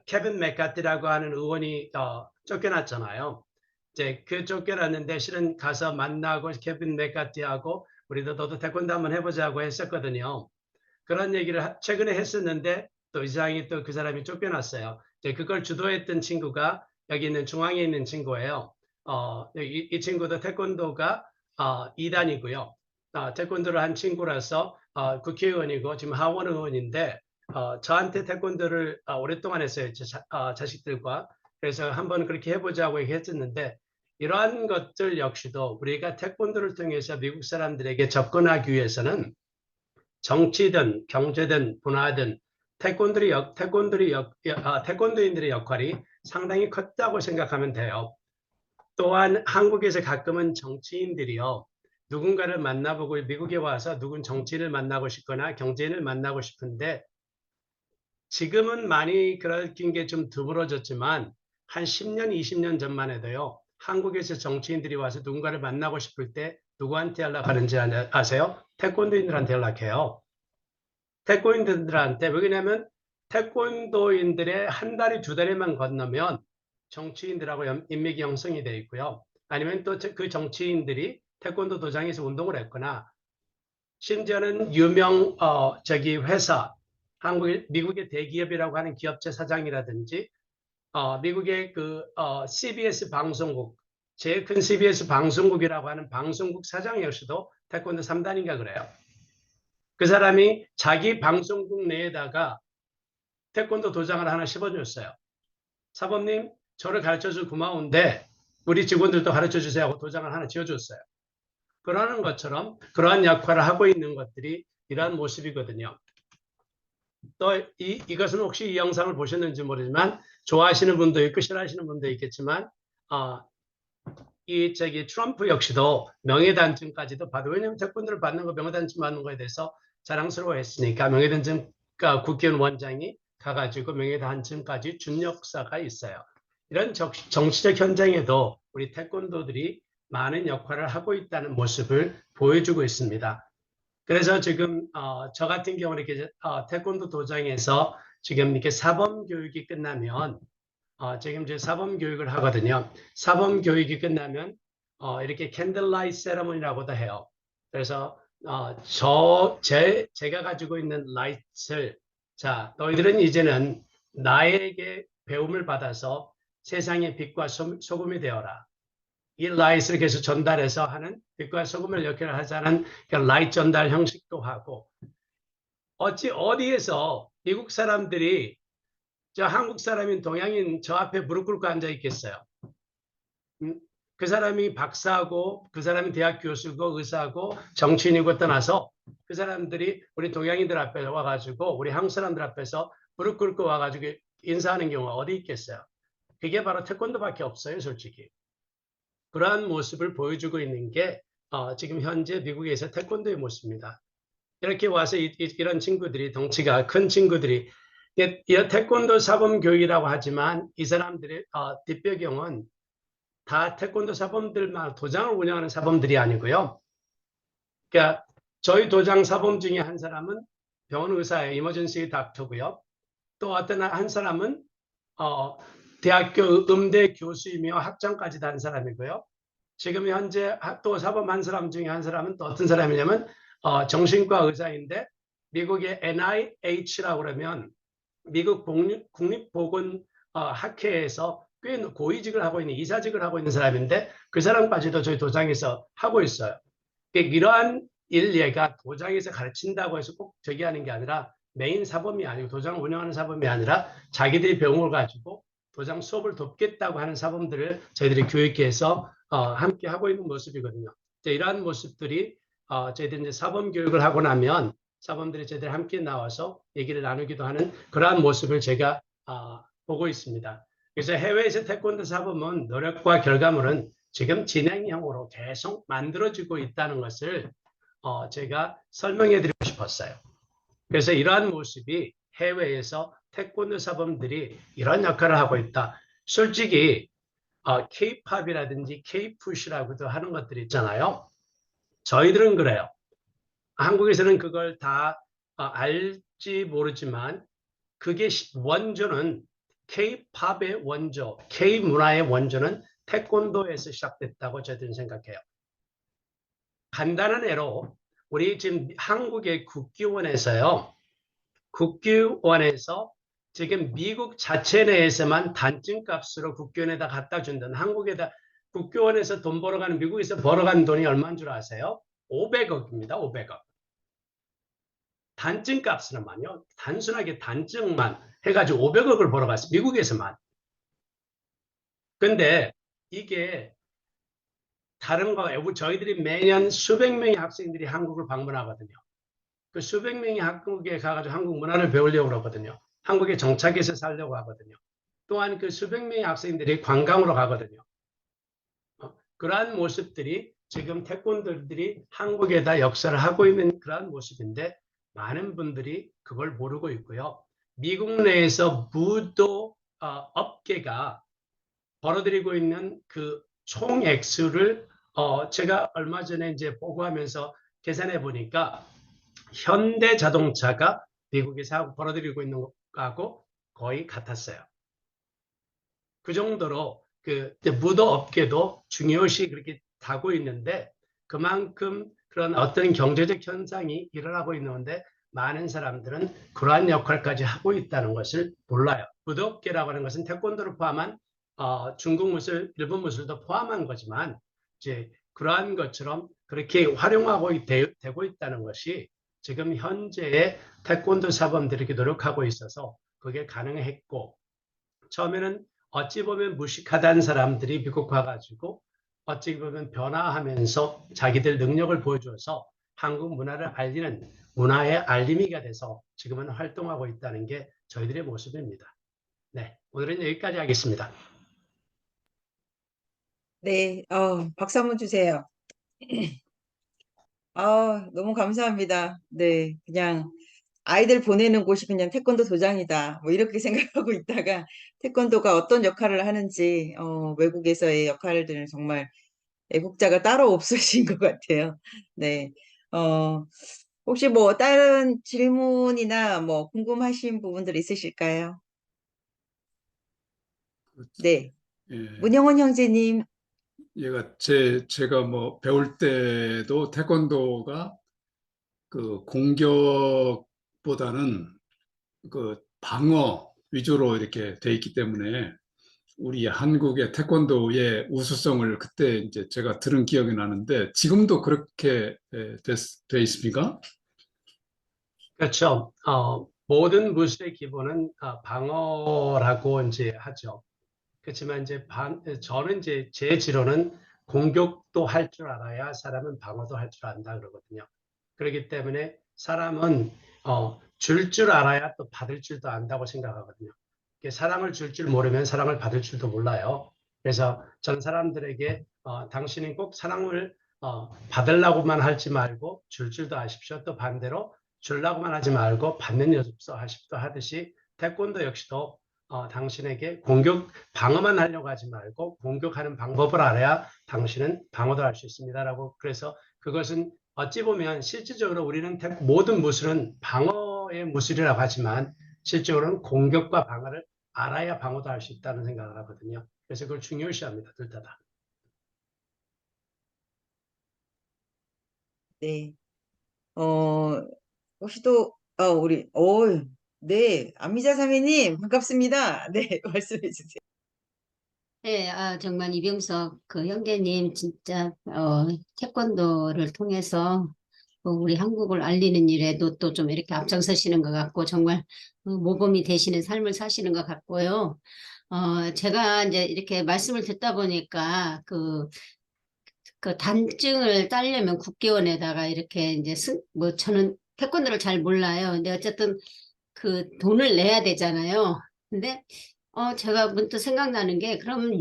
케빈 맥카티라고 하는 의원이 쫓겨났잖아요. 이제 그 쫓겨났는데 실은 가서 만나고 케빈 맥카티하고 우리도 너도 태권도 한번 해보자고 했었거든요. 그런 얘기를 최근에 했었는데 또 이상이 또 그 사람이 쫓겨났어요. 이제 그걸 주도했던 친구가 여기 있는 중앙에 있는 친구예요. 이 친구도 태권도가 2단이고요. 태권도를 한 친구라서 국회의원이고 지금 하원 의원인데 저한테 태권도를 오랫동안 했어요. 자식들과. 그래서 한번 그렇게 해보자고 얘기했었는데 이러한 것들 역시도 우리가 태권도를 통해서 미국 사람들에게 접근하기 위해서는 정치든 경제든 문화든 태권도인들의 역할이 상당히 컸다고 생각하면 돼요. 또한 한국에서 가끔은 정치인들이요. 누군가를 만나보고 미국에 와서 누군 정치인을 만나고 싶거나 경제인을 만나고 싶은데 지금은 많이 그런 게 좀 드물어졌지만 한 10년, 20년 전만 해도요. 한국에서 정치인들이 와서 누군가를 만나고 싶을 때 누구한테 연락하는지 아세요? 태권도인들한테 연락해요. 태권도인들한테 왜냐하면 태권도인들의 한 다리 두 다리만 건너면 정치인들하고 인맥이 형성이 되어 있고요. 아니면 또 그 정치인들이 태권도 도장에서 운동을 했거나 심지어는 유명 회사 미국의 대기업이라고 하는 기업체 사장이라든지 미국의 CBS 방송국 제일 큰 CBS 방송국이라고 하는 방송국 사장 역시도 태권도 3단인가 그래요. 그 사람이 자기 방송국 내에다가 태권도 도장을 하나 씹어줬어요. 사범님 저를 가르쳐줘서 고마운데 우리 직원들도 가르쳐주세요 하고 도장을 하나 지어줬어요. 그러는 것처럼 그러한 역할을 하고 있는 것들이 이러한 모습이거든요. 또 이것은 혹시 이 영상을 보셨는지 모르지만 좋아하시는 분도 있고 싫어하시는 분도 있겠지만 트럼프 역시도 명예단증까지도 받고 왜냐하면 태권도를 받는 거 명예단증 받는 거에 대해서 자랑스러워했으니까 명예단증 국회의원 원장이 가가지고 명예단증까지 준 역사가 있어요. 이런 정치적 현장에도 우리 태권도들이 많은 역할을 하고 있다는 모습을 보여주고 있습니다. 그래서 지금 저 같은 경우는 이렇게 태권도 도장에서 지금 이렇게 사범 교육이 끝나면 지금 이제 사범 교육을 하거든요. 사범 교육이 끝나면 이렇게 캔들라이트 세레모니라고도 해요. 그래서 제가 가지고 있는 라이트를 자 너희들은 이제는 나에게 배움을 받아서 세상의 빛과 소금이 되어라. 이 라이트를 계속 전달해서 하는 빛과 소금을 역할을 하자는 라이트 전달 형식도 하고 어디에서 미국 사람들이 저 한국 사람인 동양인 저 앞에 무릎 꿇고 앉아 있겠어요. 그 사람이 박사고 그 사람이 대학 교수고 의사고 정치인이고 떠나서 그 사람들이 우리 동양인들 앞에 와가지고 우리 한국 사람들 앞에서 무릎 꿇고 와가지고 인사하는 경우가 어디 있겠어요. 그게 바로 태권도밖에 없어요. 솔직히. 그러한 모습을 보여주고 있는 게 지금 현재 미국에서 태권도의 모습입니다. 이렇게 와서 이런 친구들이 덩치가 큰 친구들이 태권도 사범 교육이라고 하지만 이 사람들의 뒷배경은 다 태권도 사범들만 도장을 운영하는 사범들이 아니고요. 그러니까 저희 도장 사범 중에 한 사람은 병원 의사의 이머전시 닥터고요. 또 어떤 한 사람은 대학교 음대 교수이며 학장까지 단 사람이고요. 지금 현재 또 사범한 사람 중에 한 사람은 또 어떤 사람이냐면 정신과 의사인데 미국의 NIH라고 그러면 미국 국립보건학회에서 꽤 고위직을 하고 있는 이사직을 하고 있는 사람인데 그 사람까지도 저희 도장에서 하고 있어요. 이러한 일례가 도장에서 가르친다고 해서 꼭 저기 하는 게 아니라 메인 사범이 아니고 도장을 운영하는 사범이 아니라 자기들이 배움을 가지고 도장 수업을 돕겠다고 하는 사범들을 저희들이 교육해서 함께 하고 있는 모습이거든요. 이러한 모습들이 저희들이 이제 사범 교육을 하고 나면 사범들이 저희들이 함께 나와서 얘기를 나누기도 하는 그러한 모습을 제가 보고 있습니다. 그래서 해외에서 태권도 사범은 노력과 결과물은 지금 진행형으로 계속 만들어지고 있다는 것을 제가 설명해 드리고 싶었어요. 그래서 이러한 모습이 해외에서 태권도 사범들이 이런 역할을 하고 있다. 솔직히 K-팝이라든지 K-푸시라고도 하는 것들이 있잖아요. 저희들은 그래요. 한국에서는 그걸 다 알지 모르지만 그게 원조는 K-팝의 원조, K-문화의 원조는 태권도에서 시작됐다고 저희들은 생각해요. 간단한 예로 우리 지금 한국의 국기원에서요. 국기원에서 지금 미국 자체 내에서만 단증값으로 국기원에다 갖다 준다는 한국에다 국기원에서 돈 벌어가는 미국에서 벌어가는 돈이 얼마인 줄 아세요? 500억입니다. 500억. 단증값으로만요. 단순하게 단증만 해가지고 500억을 벌어갔어요. 미국에서만. 근데 이게 다른 거 저희들이 매년 수백 명의 학생들이 한국을 방문하거든요. 그 수백 명이 한국에 가가지고 한국 문화를 배우려고 그러거든요. 한국에 정착해서 살려고 하거든요. 또한 그 수백 명의 학생들이 관광으로 가거든요. 그러한 모습들이 지금 태권도들이 한국에다 역사를 하고 있는 그러한 모습인데 많은 분들이 그걸 모르고 있고요. 미국 내에서 무도 업계가 벌어들이고 있는 그 총액수를 제가 얼마 전에 이제 보고하면서 계산해 보니까 현대 자동차가 미국에서 벌어들이고 있는 것하고 거의 같았어요. 그 정도로 그 무도 업계도 중요시 그렇게 타고 있는데 그만큼 그런 어떤 경제적 현상이 일어나고 있는데 많은 사람들은 그러한 역할까지 하고 있다는 것을 몰라요. 무도 업계라고 하는 것은 태권도를 포함한 중국 무술, 일본 무술도 포함한 거지만 이제 그러한 것처럼 그렇게 활용하고 되고 있다는 것이 지금 현재의 태권도 사범들이 노력하고 있어서 그게 가능했고 처음에는 어찌 보면 무식하다는 사람들이 미국 가가지고 어찌 보면 변화하면서 자기들 능력을 보여줘서 한국 문화를 알리는 문화의 알림이가 돼서 지금은 활동하고 있다는 게 저희들의 모습입니다. 네, 오늘은 여기까지 하겠습니다.
네, 박수 한번 주세요. 너무 감사합니다. 네, 그냥 아이들 보내는 곳이 그냥 태권도 도장이다. 뭐 이렇게 생각하고 있다가 태권도가 어떤 역할을 하는지, 외국에서의 역할들은 정말 애국자가 따로 없으신 것 같아요. 네, 혹시 뭐 다른 질문이나 뭐 궁금하신 부분들 있으실까요? 네,
예,
문영원 형제님.
제가 뭐 배울 때도 태권도가 그 공격보다는 그 방어 위주로 이렇게 돼 있기 때문에 우리 한국의 태권도의 우수성을 그때 이제 제가 들은 기억이 나는데 지금도 그렇게 돼 있습니까?
그렇죠. 모든 무술의 기본은 방어라고 이제 하죠. 그렇지만 이제 저는 이제 제 지론은 공격도 할 줄 알아야 사람은 방어도 할 줄 안다 그러거든요. 그렇기 때문에 사람은 줄 알아야 또 받을 줄도 안다고 생각하거든요. 사랑을 줄 줄 모르면 사랑을 받을 줄도 몰라요. 그래서 전 사람들에게 당신은 꼭 사랑을 받으려고만 하지 말고 줄 줄도 아십시오. 또 반대로 주려고만 하지 말고 받는 연습도 하십시오 하듯이 태권도 역시도 당신에게 방어만 하려고 하지 말고 공격하는 방법을 알아야 당신은 방어도 할 수 있습니다라고. 그래서 그것은 어찌 보면 실질적으로 우리는 모든 무술은 방어의 무술이라고 하지만 실제로는 공격과 방어를 알아야 방어도 할 수 있다는 생각을 하거든요. 그래서 그걸 중요시합니다. 둘 다.
네. 혹시 또, 네. 안미자 사모님, 반갑습니다. 네, 말씀해 주세요.
네, 정말 이병석 그 형제님 진짜 태권도를 통해서 우리 한국을 알리는 일에도 또 좀 이렇게 앞장서시는 것 같고 정말 모범이 되시는 삶을 사시는 것 같고요. 제가 이제 이렇게 말씀을 듣다 보니까 그 단증을 따려면 국회의원에다가 이렇게 이제 뭐 저는 태권도를 잘 몰라요. 근데 어쨌든 그 돈을 내야 되잖아요. 근데 제가 문득 생각나는 게 그럼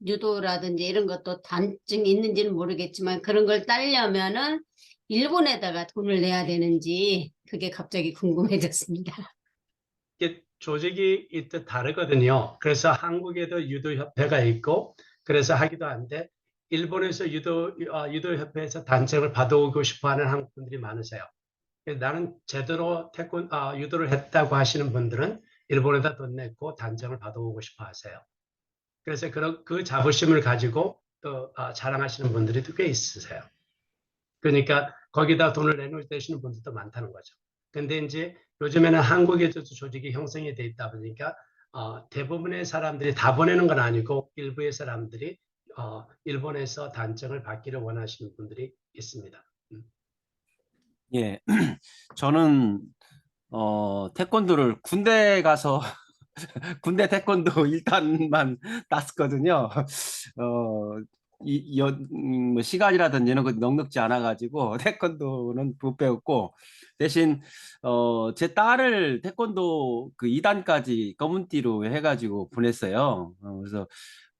유도라든지 이런 것도 단증이 있는지는 모르겠지만 그런 걸 따려면은 일본에다가 돈을 내야 되는지 그게 갑자기 궁금해졌습니다.
이게 조직이 있듯 다르거든요. 그래서 한국에도 유도협회가 있고 그래서 하기도 한데 일본에서 유도협회에서 단증을 받아오고 싶어하는 한국 분들이 많으세요. 나는 제대로 유도를 했다고 하시는 분들은 일본에다 돈 내고 단정을 받아오고 싶어 하세요. 그래서 그 자부심을 가지고 또 자랑하시는 분들이 꽤 있으세요. 그러니까 거기다 돈을 내놓으시는 분들도 많다는 거죠. 근데 이제 요즘에는 한국에도 조직이 형성이 돼 있다 보니까 대부분의 사람들이 다 보내는 건 아니고 일부의 사람들이 일본에서 단정을 받기를 원하시는 분들이 있습니다.
예, 저는 태권도를 군대 가서 군대 태권도 1단만 땄었거든요. 뭐 시간이라든지 이런 거 넉넉지 않아가지고 태권도는 못 배웠고 대신 제 딸을 태권도 그 2단까지 검은띠로 해가지고 보냈어요. 그래서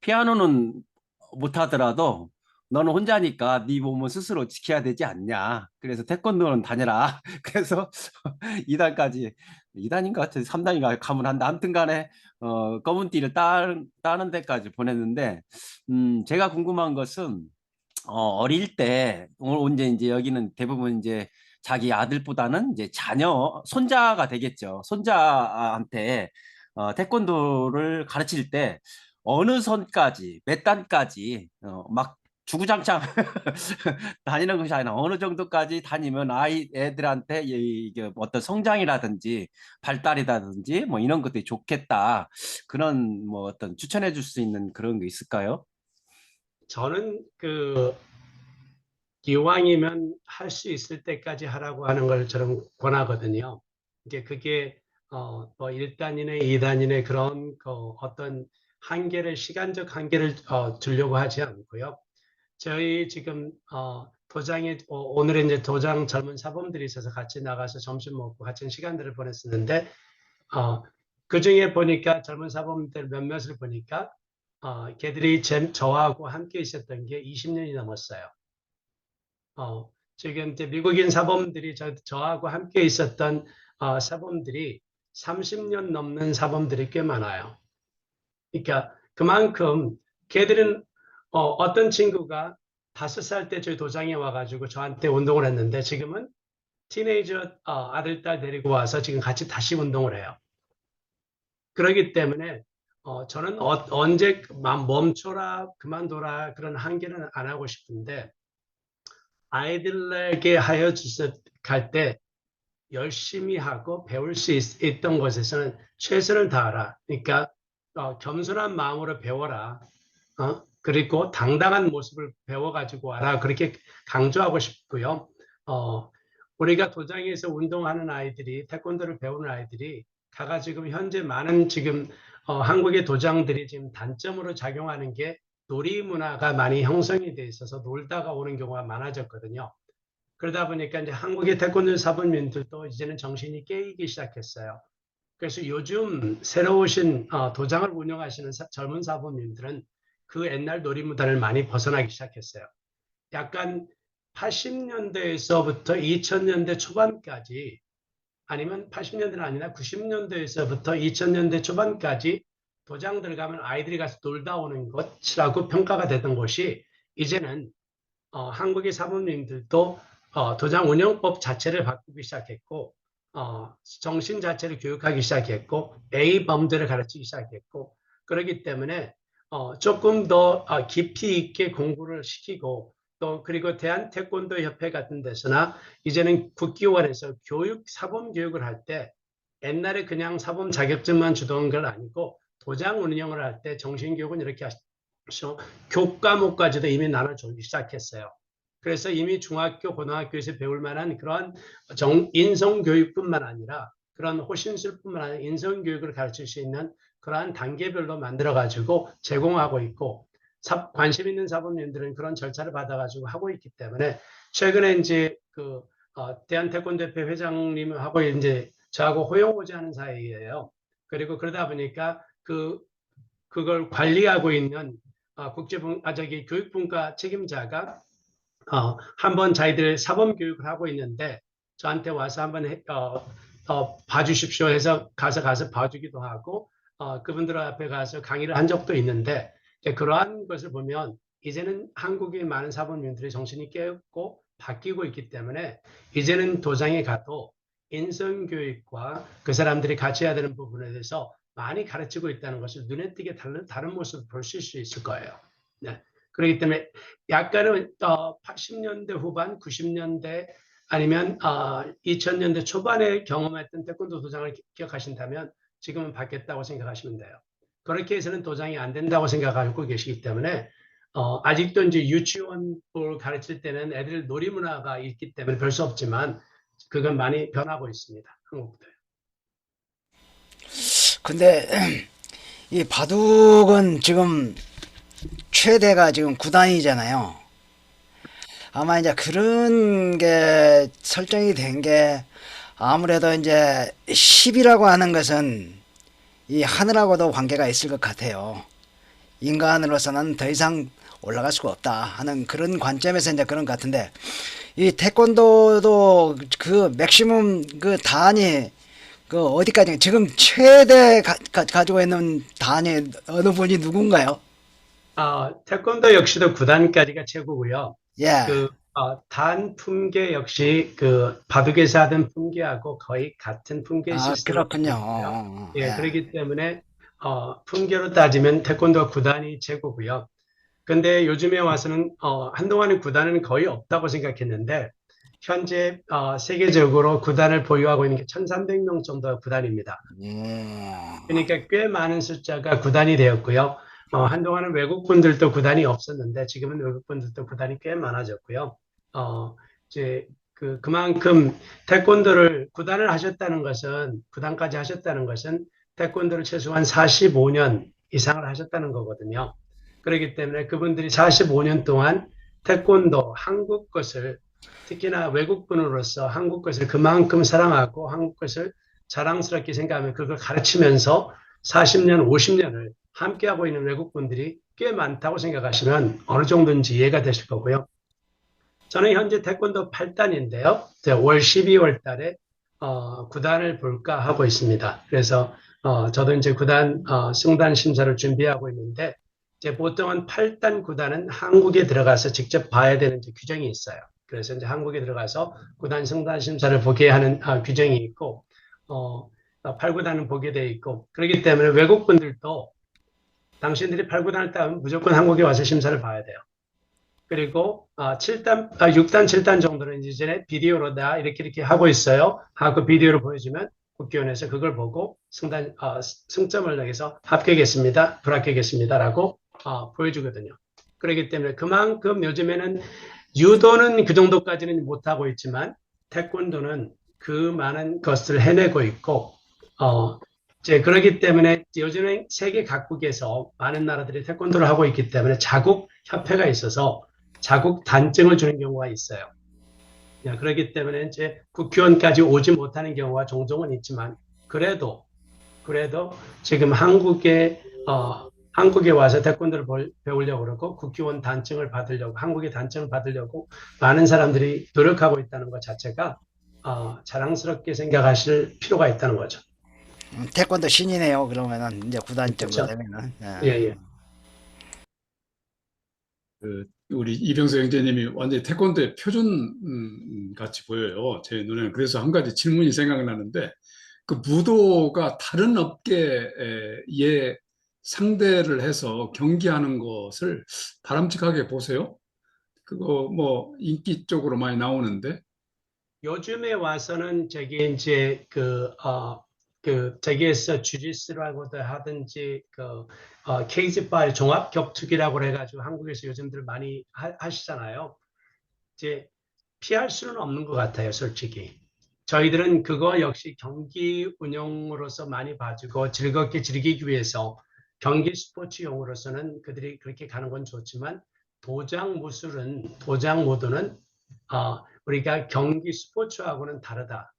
피아노는 못하더라도 너는 혼자니까 네 몸은 스스로 지켜야 되지 않냐. 그래서 태권도는 다녀라. 그래서 2단까지 2단인가 같은 3단인가 가면 한다. 아무튼 간에 검은띠를 따는 데까지 보냈는데 제가 궁금한 것은 어릴 때 오늘 이제 여기는 대부분 이제 자기 아들보다는 이제 자녀 손자가 되겠죠. 손자한테 태권도를 가르칠 때 어느 선까지 몇 단까지 막 주구장창 다니는 것이 아니라 어느 정도까지 다니면 애들한테 이게 어떤 성장이라든지 발달이라든지 뭐 이런 것들이 좋겠다. 그런 뭐 어떤 추천해 줄 수 있는 그런 게 있을까요?
저는 기왕이면 할 수 있을 때까지 하라고 하는 걸 저는 권하거든요. 이게 그게 뭐 1단이네 2단이네 그런 어떤 시간적 한계를 두려고 하지 않고요. 저희 지금 도장에 오늘은 이제 도장 젊은 사범들이 있어서 같이 나가서 점심 먹고 같이 시간들을 보냈었는데 그 중에 보니까 젊은 사범들 몇몇을 보니까 걔들이 저하고 함께 있었던 게 20년이 넘었어요. 지금 이제 미국인 사범들이 저하고 함께 있었던 사범들이 30년 넘는 사범들이 꽤 많아요. 그러니까 그만큼 걔들은 어떤 친구가 5살 때 저희 도장에 와가지고 저한테 운동을 했는데 지금은 티네이저 아들, 딸 데리고 와서 지금 같이 다시 운동을 해요. 그렇기 때문에 저는 언제 멈춰라, 그만둬라 그런 한계는 안 하고 싶은데 아이들에게 갈 때 열심히 하고 배울 수 있던 것에서는 최선을 다하라. 그러니까 겸손한 마음으로 배워라. 그리고 당당한 모습을 배워가지고 와라. 그렇게 강조하고 싶고요. 우리가 도장에서 운동하는 아이들이 태권도를 배우는 아이들이 가가지고 현재 많은 지금 한국의 도장들이 지금 단점으로 작용하는 게 놀이 문화가 많이 형성이 돼 있어서 놀다가 오는 경우가 많아졌거든요. 그러다 보니까 이제 한국의 태권도 사범님들도 이제는 정신이 깨이기 시작했어요. 그래서 요즘 새로 오신 도장을 운영하시는 젊은 사범님들은 그 옛날 놀이 문화를 많이 벗어나기 시작했어요. 약간 80년대에서부터 2000년대 초반까지 아니면 80년대는 아니라 90년대에서부터 2000년대 초반까지 도장들 가면 아이들이 가서 놀다 오는 것이라고 평가가 되던 것이 이제는 한국의 사범님들도 도장 운영법 자체를 바꾸기 시작했고 정신 자체를 교육하기 시작했고 A 범들을 가르치기 시작했고 그렇기 때문에 조금 더 깊이 있게 공부를 시키고 또 그리고 대한태권도협회 같은 데서나 이제는 국기원에서 사범 교육을 할 때 옛날에 그냥 사범 자격증만 주던 건 아니고 도장 운영을 할 때 정신교육은 이렇게 하시죠. 교과목까지도 이미 나눠주기 시작했어요. 그래서 이미 중학교, 고등학교에서 배울 만한 그런 인성교육뿐만 아니라 그런 호신술뿐만 아니라 인성교육을 가르칠 수 있는 그러한 단계별로 만들어가지고 제공하고 있고 관심 있는 사범님들은 그런 절차를 받아가지고 하고 있기 때문에 최근에 이제 대한태권도협회 회장님하고 이제 저하고 호용호제하는 사이예요. 그리고 그러다 보니까 그걸 관리하고 있는 교육분과 책임자가 한번 자기들 사범 교육을 하고 있는데 저한테 와서 한번 봐주십시오 해서 가서 봐주기도 하고 그분들 앞에 가서 강의를 한 적도 있는데 그러한 것을 보면 이제는 한국의 많은 사범님들의 정신이 깨었고 바뀌고 있기 때문에 이제는 도장에 가도 인성교육과 그 사람들이 같이 해야 되는 부분에 대해서 많이 가르치고 있다는 것을 눈에 띄게 다른 모습을 보실 수 있을 거예요. 네. 그렇기 때문에 약간은 80년대 후반, 90년대 아니면 2000년대 초반에 경험했던 태권도 도장을 기억하신다면 지금은 바뀌었다고 생각하시면 돼요. 그렇게 해서는 도장이 안 된다고 생각하고 계시기 때문에 아직도 이제 유치원을 가르칠 때는 애들 놀이문화가 있기 때문에 별 수 없지만 그건 많이 변하고 있습니다. 한국도요.
근데 이 바둑은 지금 최대가 지금 9단이잖아요. 아마 이제 그런 게 설정이 된 게 아무래도 이제 10이라고 하는 것은 이 하늘하고도 관계가 있을 것 같아요. 인간으로서는 더 이상 올라갈 수가 없다 하는 그런 관점에서 이제 그런 것 같은데 이 태권도도 그 맥시멈 그 단위 그 어디까지 지금 최대 가지고 있는 단위 어느 분이 누군가요?
태권도 역시도 9단까지가 최고고요.
예.
단 품계 역시 바둑에서 하던 품계하고 거의 같은 품계 시스템.
그렇군요.
예, 그렇기 때문에 품계로 따지면 태권도 9단이 최고고요. 근데 요즘에 와서는 한동안은 9단은 거의 없다고 생각했는데 현재 세계적으로 9단을 보유하고 있는 게 1300명 정도가 9단입니다. 그러니까 꽤 많은 숫자가 9단이 되었고요. 한동안은 외국분들도 9단이 없었는데 지금은 외국분들도 9단이 꽤 많아졌고요. 이제 그만큼 태권도를 9단을 하셨다는 것은 9단까지 하셨다는 것은 태권도를 최소한 45년 이상을 하셨다는 거거든요. 그렇기 때문에 그분들이 45년 동안 태권도 한국 것을 특히나 외국분으로서 한국 것을 그만큼 사랑하고 한국 것을 자랑스럽게 생각하며 그걸 가르치면서 40년, 50년을 함께하고 있는 외국분들이 꽤 많다고 생각하시면 어느 정도인지 이해가 되실 거고요. 저는 현재 태권도 8단인데요. 올 12월 달에 9단을 볼까 하고 있습니다. 그래서 저도 이제 9단 승단 심사를 준비하고 있는데 이제 보통은 8단, 9단은 한국에 들어가서 직접 봐야 되는 이제 규정이 있어요. 그래서 이제 한국에 들어가서 9단 승단 심사를 보게 하는 규정이 있고 8, 9단은 보게 돼 있고 그렇기 때문에 외국분들도 당신들이 8, 9단을 따면 무조건 한국에 와서 심사를 봐야 돼요. 그리고 6단, 7단 정도는 이전에 비디오로 다 이렇게 하고 있어요. 하고 비디오를 보여주면 국기원에서 그걸 보고 승점을 내서 합격했습니다, 불합격했습니다라고 보여주거든요. 그렇기 때문에 그만큼 요즘에는 유도는 그 정도까지는 못하고 있지만 태권도는 그 많은 것을 해내고 있고 이제 그렇기 때문에 요즘에 세계 각국에서 많은 나라들이 태권도를 하고 있기 때문에 자국 협회가 있어서 자국 단증을 주는 경우가 있어요. 그렇기 때문에 이제 국회의원까지 오지 못하는 경우가 종종은 있지만 그래도 지금 한국에 와서 태권도를 배우려고 그러고 국회의원 단증을 받으려고 한국의 단증을 받으려고 많은 사람들이 노력하고 있다는 것 자체가 자랑스럽게 생각하실 필요가 있다는 거죠.
태권도 신이네요. 그러면은 이제 9단 정도
그렇죠.
되면은.
예.
우리 이병서 형제님이 완전히 태권도의 표준 같이 보여요. 제 눈에는. 그래서 한 가지 질문이 생각나는데 그 무도가 다른 업계에 상대를 해서 경기하는 것을 바람직하게 보세요? 그거 뭐 인기 쪽으로 많이 나오는데.
요즘에 와서는 저기 이제 저기에서 주짓수라고도 하든지 케이지바 종합 격투기라고 해가지고 한국에서 요즘들 많이 하시잖아요. 이제 피할 수는 없는 것 같아요, 솔직히. 저희들은 그거 역시 경기 운영으로서 많이 봐주고 즐겁게 즐기기 위해서 경기 스포츠용으로서는 그들이 그렇게 가는 건 좋지만 도장 모드는 우리가 경기 스포츠하고는 다르다.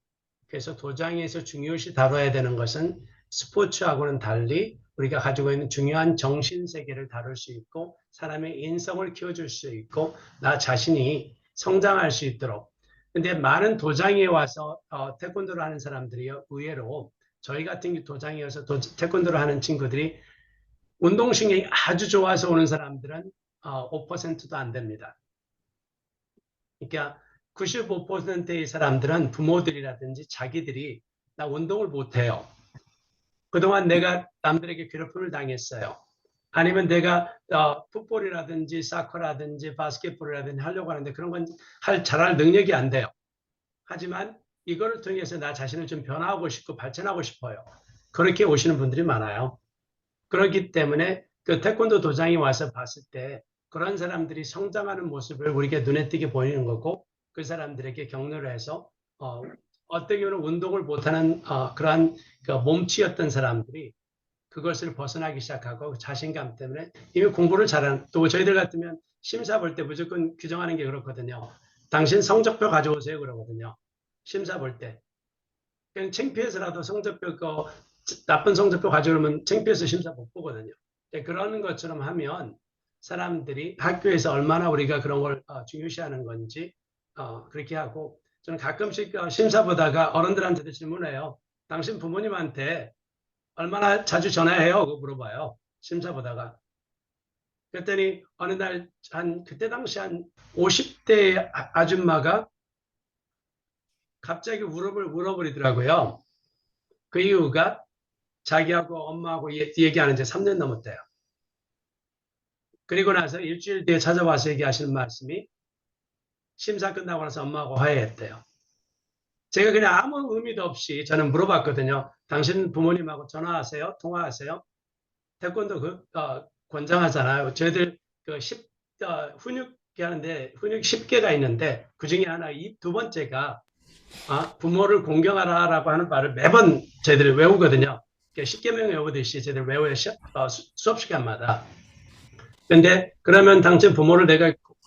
그래서 도장에서 중요시 다뤄야 되는 것은 스포츠하고는 달리 우리가 가지고 있는 중요한 정신 세계를 다룰 수 있고 사람의 인성을 키워줄 수 있고 나 자신이 성장할 수 있도록. 근데 많은 도장에 와서 태권도를 하는 사람들이 의외로 저희 같은 도장에 와서 태권도를 하는 친구들이 운동신경이 아주 좋아서 오는 사람들은 5%도 안 됩니다. 그러니까 95%의 사람들은 부모들이라든지 자기들이 나 운동을 못해요. 그동안 내가 남들에게 괴롭힘을 당했어요. 아니면 내가 풋볼이라든지 사커라든지 바스켓볼이라든지 하려고 하는데 그런 건 잘할 능력이 안 돼요. 하지만 이거를 통해서 나 자신을 좀 변화하고 싶고 발전하고 싶어요. 그렇게 오시는 분들이 많아요. 그렇기 때문에 그 태권도 도장에 와서 봤을 때 그런 사람들이 성장하는 모습을 우리가 눈에 띄게 보이는 거고 그 사람들에게 격려를 해서 어떻게 보면 운동을 못하는 그러한 몸치였던 사람들이 그것을 벗어나기 시작하고 자신감 때문에 이미 공부를 잘하는 또 저희들 같으면 심사 볼 때 무조건 규정하는 게 그렇거든요. 당신 성적표 가져오세요 그러거든요. 심사 볼 때. 그냥 창피해서라도 성적표 나쁜 성적표 가져오면 창피해서 심사 못 보거든요. 그런 것처럼 하면 사람들이 학교에서 얼마나 우리가 그런 걸 중요시하는 건지 그렇게 하고 저는 가끔씩 심사 보다가 어른들한테도 질문해요. 당신 부모님한테 얼마나 자주 전화해요? 그거 물어봐요. 심사 보다가. 그랬더니 어느 날 그때 당시 한 50대 아줌마가 갑자기 울어버리더라고요. 그 이유가 자기하고 엄마하고 얘기하는 지 3년 넘었대요. 그리고 나서 일주일 뒤에 찾아와서 얘기하시는 말씀이 심사 끝나고 나서 엄마하고 화해했대요. 제가 그냥 아무 의미도 없이 저는 물어봤거든요. 당신 부모님하고 전화하세요? 통화하세요? 태권도 권장하잖아요. 저희들 훈육기 하는데 훈육 10개가 있는데 그 중에 하나 두 번째가 부모를 공경하라라고 하는 말을 매번 저희들이 외우거든요. 10개명 외우듯이 저희들 외워요. 수업 시간마다. 근데 그러면 당신 부모를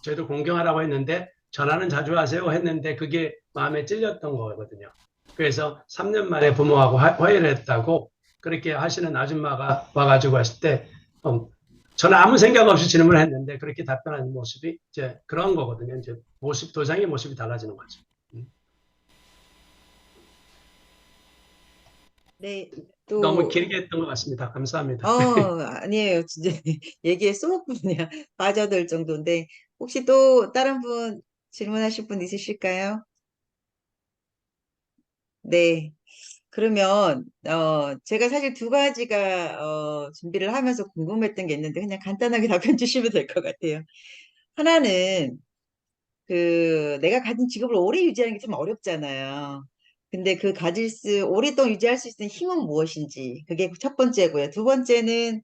저희들 공경하라고 했는데 전화는 자주 하세요 했는데 그게 마음에 찔렸던 거거든요. 그래서 3년 만에 부모하고 화해를 했다고 그렇게 하시는 아줌마가 와가지고 했을 때 저는 아무 생각 없이 질문을 했는데 그렇게 답변하는 모습이 이제 그런 거거든요. 이제 도장의 모습이 달라지는 거죠.
네,
너무 길게 했던 것 같습니다. 감사합니다.
아니에요. 진짜 얘기에 쏙 그냥 빠져들 정도인데 혹시 또 다른 분 질문하실 분 있으실까요? 네. 그러면 제가 사실 두 가지가 준비를 하면서 궁금했던 게 있는데 그냥 간단하게 답변 주시면 될 것 같아요. 하나는 내가 가진 직업을 오래 유지하는 게 참 어렵잖아요. 근데 오랫동안 유지할 수 있는 힘은 무엇인지 그게 첫 번째고요. 두 번째는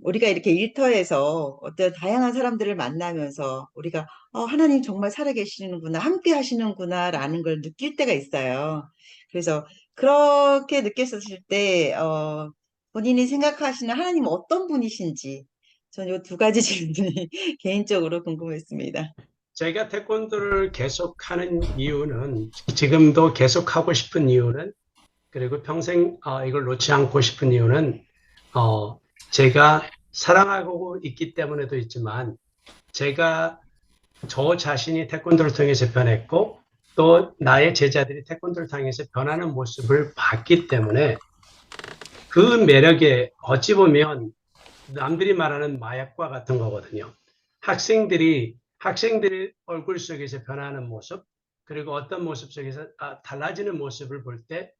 우리가 이렇게 일터에서 어떤 다양한 사람들을 만나면서 우리가 하나님 정말 살아계시는구나, 함께 하시는구나라는 걸 느낄 때가 있어요. 그래서 그렇게 느꼈을 때 본인이 생각하시는 하나님 어떤 분이신지 저는 이 두 가지 질문이 개인적으로 궁금했습니다.
제가 태권도를 계속하는 이유는 지금도 계속하고 싶은 이유는 그리고 평생 이걸 놓지 않고 싶은 이유는 제가 사랑하고 있기 때문에도 있지만 제가 저 자신이 태권도를 통해서 변했고 또 나의 제자들이 태권도를 통해서 변하는 모습을 봤기 때문에 그 매력에 어찌 보면 남들이 말하는 마약과 같은 거거든요. 학생들이 얼굴 속에서 변하는 모습, 그리고 어떤 모습 속에서 달라지는 모습을 볼 때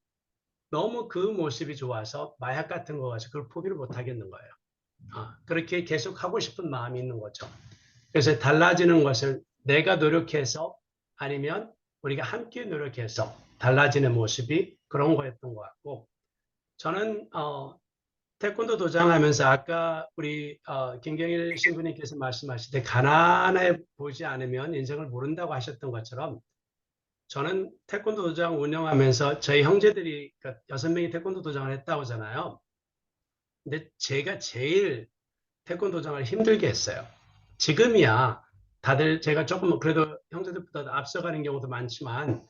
너무 그 모습이 좋아서 마약 같은 거 가지고 그걸 포기를 못 하겠는 거예요. 그렇게 계속 하고 싶은 마음이 있는 거죠. 그래서 달라지는 것을 내가 노력해서 아니면 우리가 함께 노력해서 달라지는 모습이 그런 거였던 것 같고, 저는 태권도 도장하면서 아까 우리 김경일 신부님께서 말씀하실 때 가난해 보지 않으면 인생을 모른다고 하셨던 것처럼, 저는 태권도 도장 운영하면서 저희 형제들이 6명이 태권도 도장을 했다고 하잖아요. 근데 제가 제일 태권도 도장을 힘들게 했어요. 지금이야 다들 제가 조금 그래도 형제들보다 앞서가는 경우도 많지만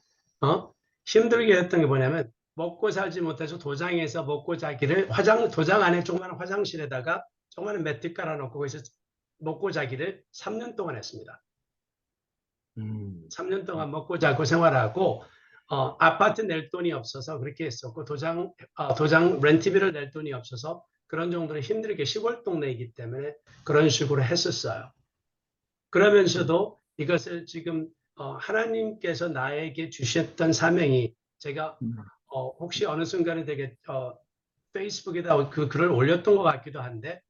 힘들게 했던 게 뭐냐면, 먹고 살지 못해서 도장에서 먹고 자기를 도장 안에 조그마한 화장실에다가 조그마한 매트 깔아놓고 거기서 먹고 자기를 3년 동안 했습니다. 3년 동안 먹고 자고 생활하고 아파트 낼 돈이 없어서 그렇게 했었고, 도장 렌트비를 낼 돈이 없어서 그런 정도로 힘들게, 시골 동네이기 때문에 그런 식으로 했었어요. 그러면서도 이것을 지금 하나님께서 나에게 주셨던 사명이, 제가 혹시 어느 순간에 되게 페이스북에다 그 글을 올렸던 것 같기도 한데,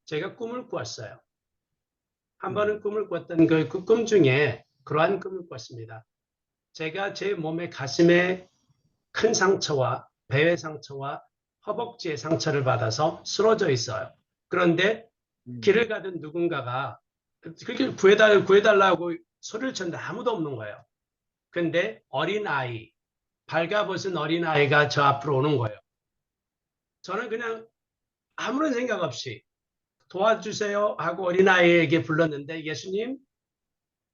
제가 꿈을 꾸었어요. 한 번은 꿈을 꿨던 그 꿈 중에 그러한 꿈을 꿨습니다. 제가 제 몸의 가슴에 큰 상처와 배의 상처와 허벅지의 상처를 받아서 쓰러져 있어요. 그런데 길을 가던 누군가가 그렇게 구해달라고 소리를 쳤는데 아무도 없는 거예요. 근데 어린아이, 발가벗은 어린아이가 저 앞으로 오는 거예요. 저는 그냥 아무런 생각 없이 도와주세요 하고 어린아이에게 불렀는데, 예수님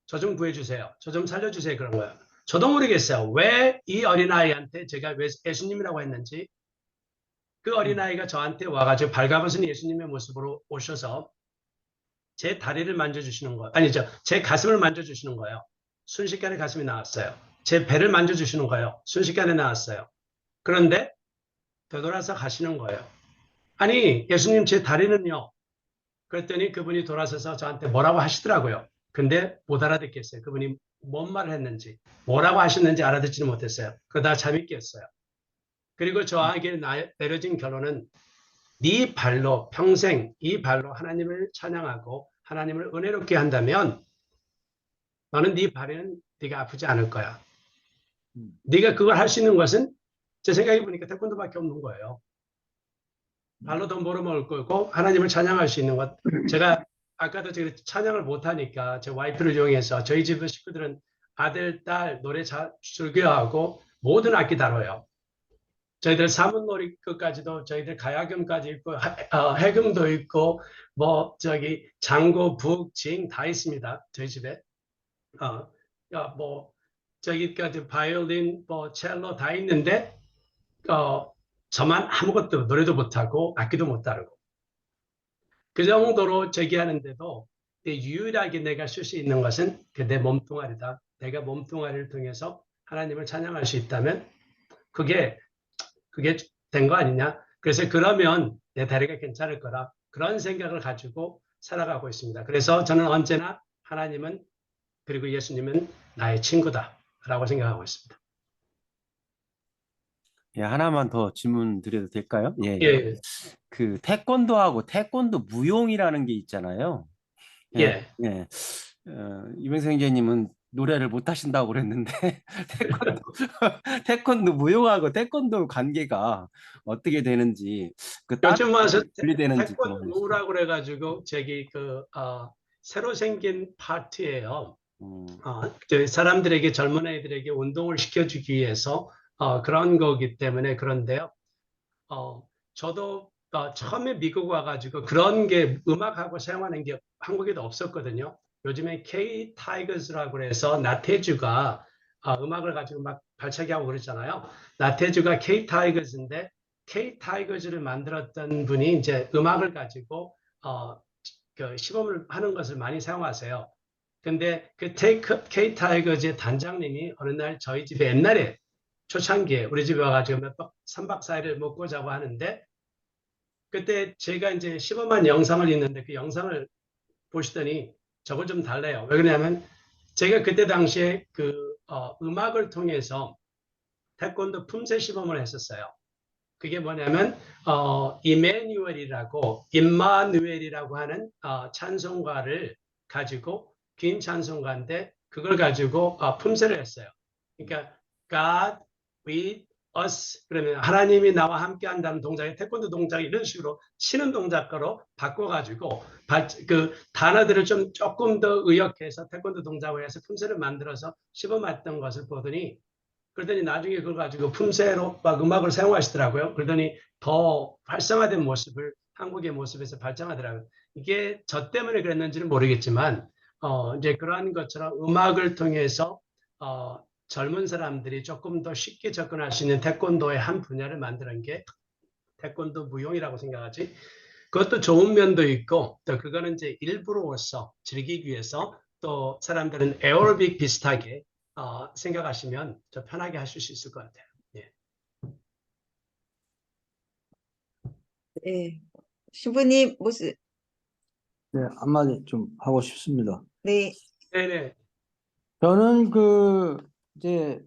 저 좀 구해주세요, 저 좀 살려주세요, 그런 거예요. 저도 모르겠어요 왜 이 어린아이한테 제가 왜 예수님이라고 했는지. 그 어린아이가 저한테 와가지고 발가벗은 예수님의 모습으로 오셔서 제 다리를 만져주시는 거예요. 아니죠, 제 가슴을 만져주시는 거예요. 순식간에 가슴이 나왔어요. 제 배를 만져주시는 거예요. 순식간에 나왔어요. 그런데 되돌아서 가시는 거예요. 아니 예수님 제 다리는요? 그랬더니 그분이 돌아서서 저한테 뭐라고 하시더라고요. 근데 못 알아듣겠어요. 그분이 뭔 말을 했는지, 뭐라고 하셨는지 알아듣지는 못했어요. 그러다가 잠이 깼어요. 그리고 저에게 내려진 결론은, 네 발로 평생 이 발로 하나님을 찬양하고 하나님을 은혜롭게 한다면 너는 네 발에는 네가 아프지 않을 거야. 네가 그걸 할 수 있는 것은 제 생각해 보니까 태권도밖에 없는 거예요. 발로 돈 벌어먹을 거고 하나님을 찬양할 수 있는 것. 제가 아까도 제가 찬양을 못하니까 제 와이프를 이용해서 저희 집 식구들은 아들, 딸 노래 즐겨하고 모든 악기 다뤄요. 저희들 사문놀이까지도, 저희들 가야금까지 있고 해금도 있고 뭐 저기 장고, 북, 징 다 있습니다. 저희 집에. 뭐 저기까지 바이올린, 뭐 첼로 다 있는데 저만 아무것도 노래도 못하고 악기도 못 다루고, 그 정도로 저기 하는데도 유일하게 내가 쓸 수 있는 것은 내 몸뚱아리다. 내가 몸뚱아리를 통해서 하나님을 찬양할 수 있다면 그게 된 거 아니냐. 그래서 그러면 내 다리가 괜찮을 거라, 그런 생각을 가지고 살아가고 있습니다. 그래서 저는 언제나 하나님은, 그리고 예수님은 나의 친구다라고 생각하고 있습니다.
예, 하나만 더 질문 드려도 될까요? 예.
예.
그 태권도하고 태권도 무용이라는 게 있잖아요.
예.
예. 이병수 형제님은 노래를 못 하신다고 그랬는데 태권도 무용하고 태권도 관계가 어떻게 되는지,
요즘 와서
분리되는지
태권도라고 그래가지고 저기 새로 생긴 파트예요. 사람들에게, 젊은 애들에게 운동을 시켜주기 위해서 그런 거기 때문에 그런데요. 저도 처음에 미국 와가지고 그런 게 음악하고 사용하는 게 한국에도 없었거든요. 요즘에 K-타이거즈라고 해서 나태주가 음악을 가지고 막 발차기 하고 그랬잖아요. 나태주가 K-타이거즈인데, K-타이거즈를 만들었던 분이 이제 음악을 가지고 그 시범을 하는 것을 많이 사용하세요. 근데 그 K-타이거즈의 단장님이 어느 날 저희 집에, 옛날에 초창기에 우리 집에 와가지고 3박 4일을 먹고 자고 하는데 그때 제가 이제 시범한 영상을 있는데 그 영상을 보시더니 저거 좀 달라요. 왜 그러냐면 제가 그때 당시에 음악을 통해서 태권도 품새 시범을 했었어요. 그게 뭐냐면 임마누엘이라고 하는 찬송가를 가지고 긴 찬송가인데 그걸 가지고 품새를 했어요. 그러니까 God with us 그러면 하나님이 나와 함께한다는 동작이 태권도 동작이 이런 식으로 치는 동작으로 바꿔가지고 그 단어들을 조금 더 의역해서 태권도 동작을 해서 품새를 만들어서 시범했던 것을 보더니 그러더니 나중에 그걸 가지고 품새로 막 음악을 사용하시더라고요. 그러더니 더 활성화된 모습을 한국의 모습에서 발전하더라고요. 이게 저 때문에 그랬는지는 모르겠지만 이제 그러한 것처럼 음악을 통해서 젊은 사람들이 조금 더 쉽게 접근할 수 있는 태권도의 한 분야를 만드는 게 태권도 무용이라고 생각하지. 그것도 좋은 면도 있고 또 그거는 이제 일부로서 즐기기 위해서 또 사람들은 에어로빅 비슷하게 생각하시면 더 편하게 하실 수 있을 것 같아요. 예.
네. 신부님 모습.
네, 한마디 좀 하고 싶습니다.
네.
네네.
저는 이제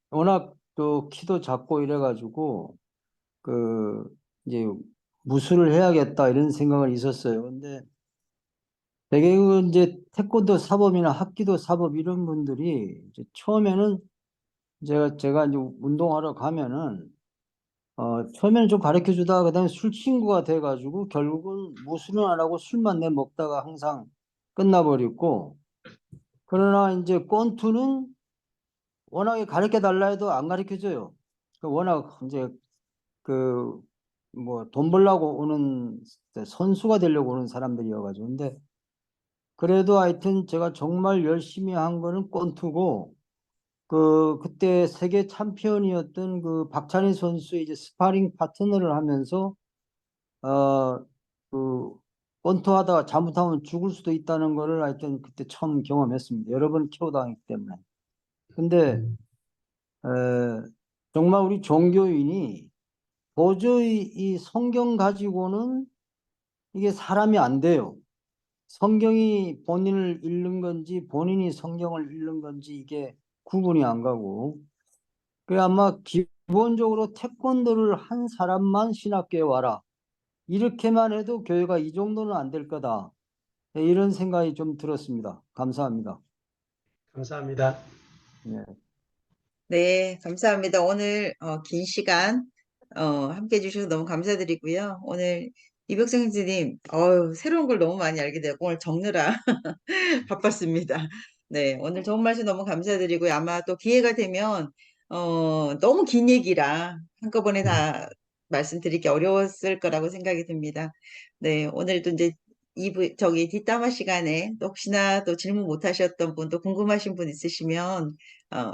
워낙 또 키도 작고 이래가지고 이제 무술을 해야겠다 이런 생각은 있었어요. 근데 되게 이제 태권도 사범이나 합기도 사범 이런 분들이 이제 처음에는 제가 이제 운동하러 가면은 처음에는 좀 가르쳐 주다가 그다음에 술 친구가 돼가지고 결국은 무술은 안 하고 술만 내 먹다가 항상 끝나버렸고, 그러나 이제 권투는 워낙에 가르쳐 달라 해도 안 가르쳐 줘요. 워낙 이제 뭐 돈 벌려고 오는 선수가 되려고 오는 사람들이어가지고. 근데 그래도 하여튼 제가 정말 열심히 한 거는 권투고, 그때 세계 챔피언이었던 그 박찬희 선수의 이제 스파링 파트너를 하면서 권투 하다가 잘못하면 죽을 수도 있다는 거를 하여튼 그때 처음 경험했습니다. 여러 번 KO 당했기 때문에. 근데 정말 우리 종교인이 도저히 이 성경 가지고는 이게 사람이 안 돼요. 성경이 본인을 읽는 건지 본인이 성경을 읽는 건지 이게 구분이 안 가고, 그 아마 기본적으로 태권도를 한 사람만 신학교에 와라, 이렇게만 해도 교회가 이 정도는 안 될 거다, 이런 생각이 좀 들었습니다. 감사합니다.
감사합니다.
네.
네, 감사합니다. 오늘 긴 시간 함께 해주셔서 너무 감사드리고요. 오늘 이벽성 형제님, 새로운 걸 너무 많이 알게 되고 오늘 적느라 바빴습니다. 네, 오늘 좋은 말씀 너무 감사드리고요. 아마 또 기회가 되면 너무 긴 얘기라 한꺼번에 다 말씀드리기 어려웠을 거라고 생각이 듭니다. 네, 오늘도 이제 뒷담화 시간에 또 혹시나 또 질문 못 하셨던 분, 또 궁금하신 분 있으시면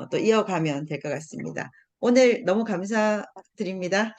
또 이어가면 될 것 같습니다. 오늘 너무 감사드립니다.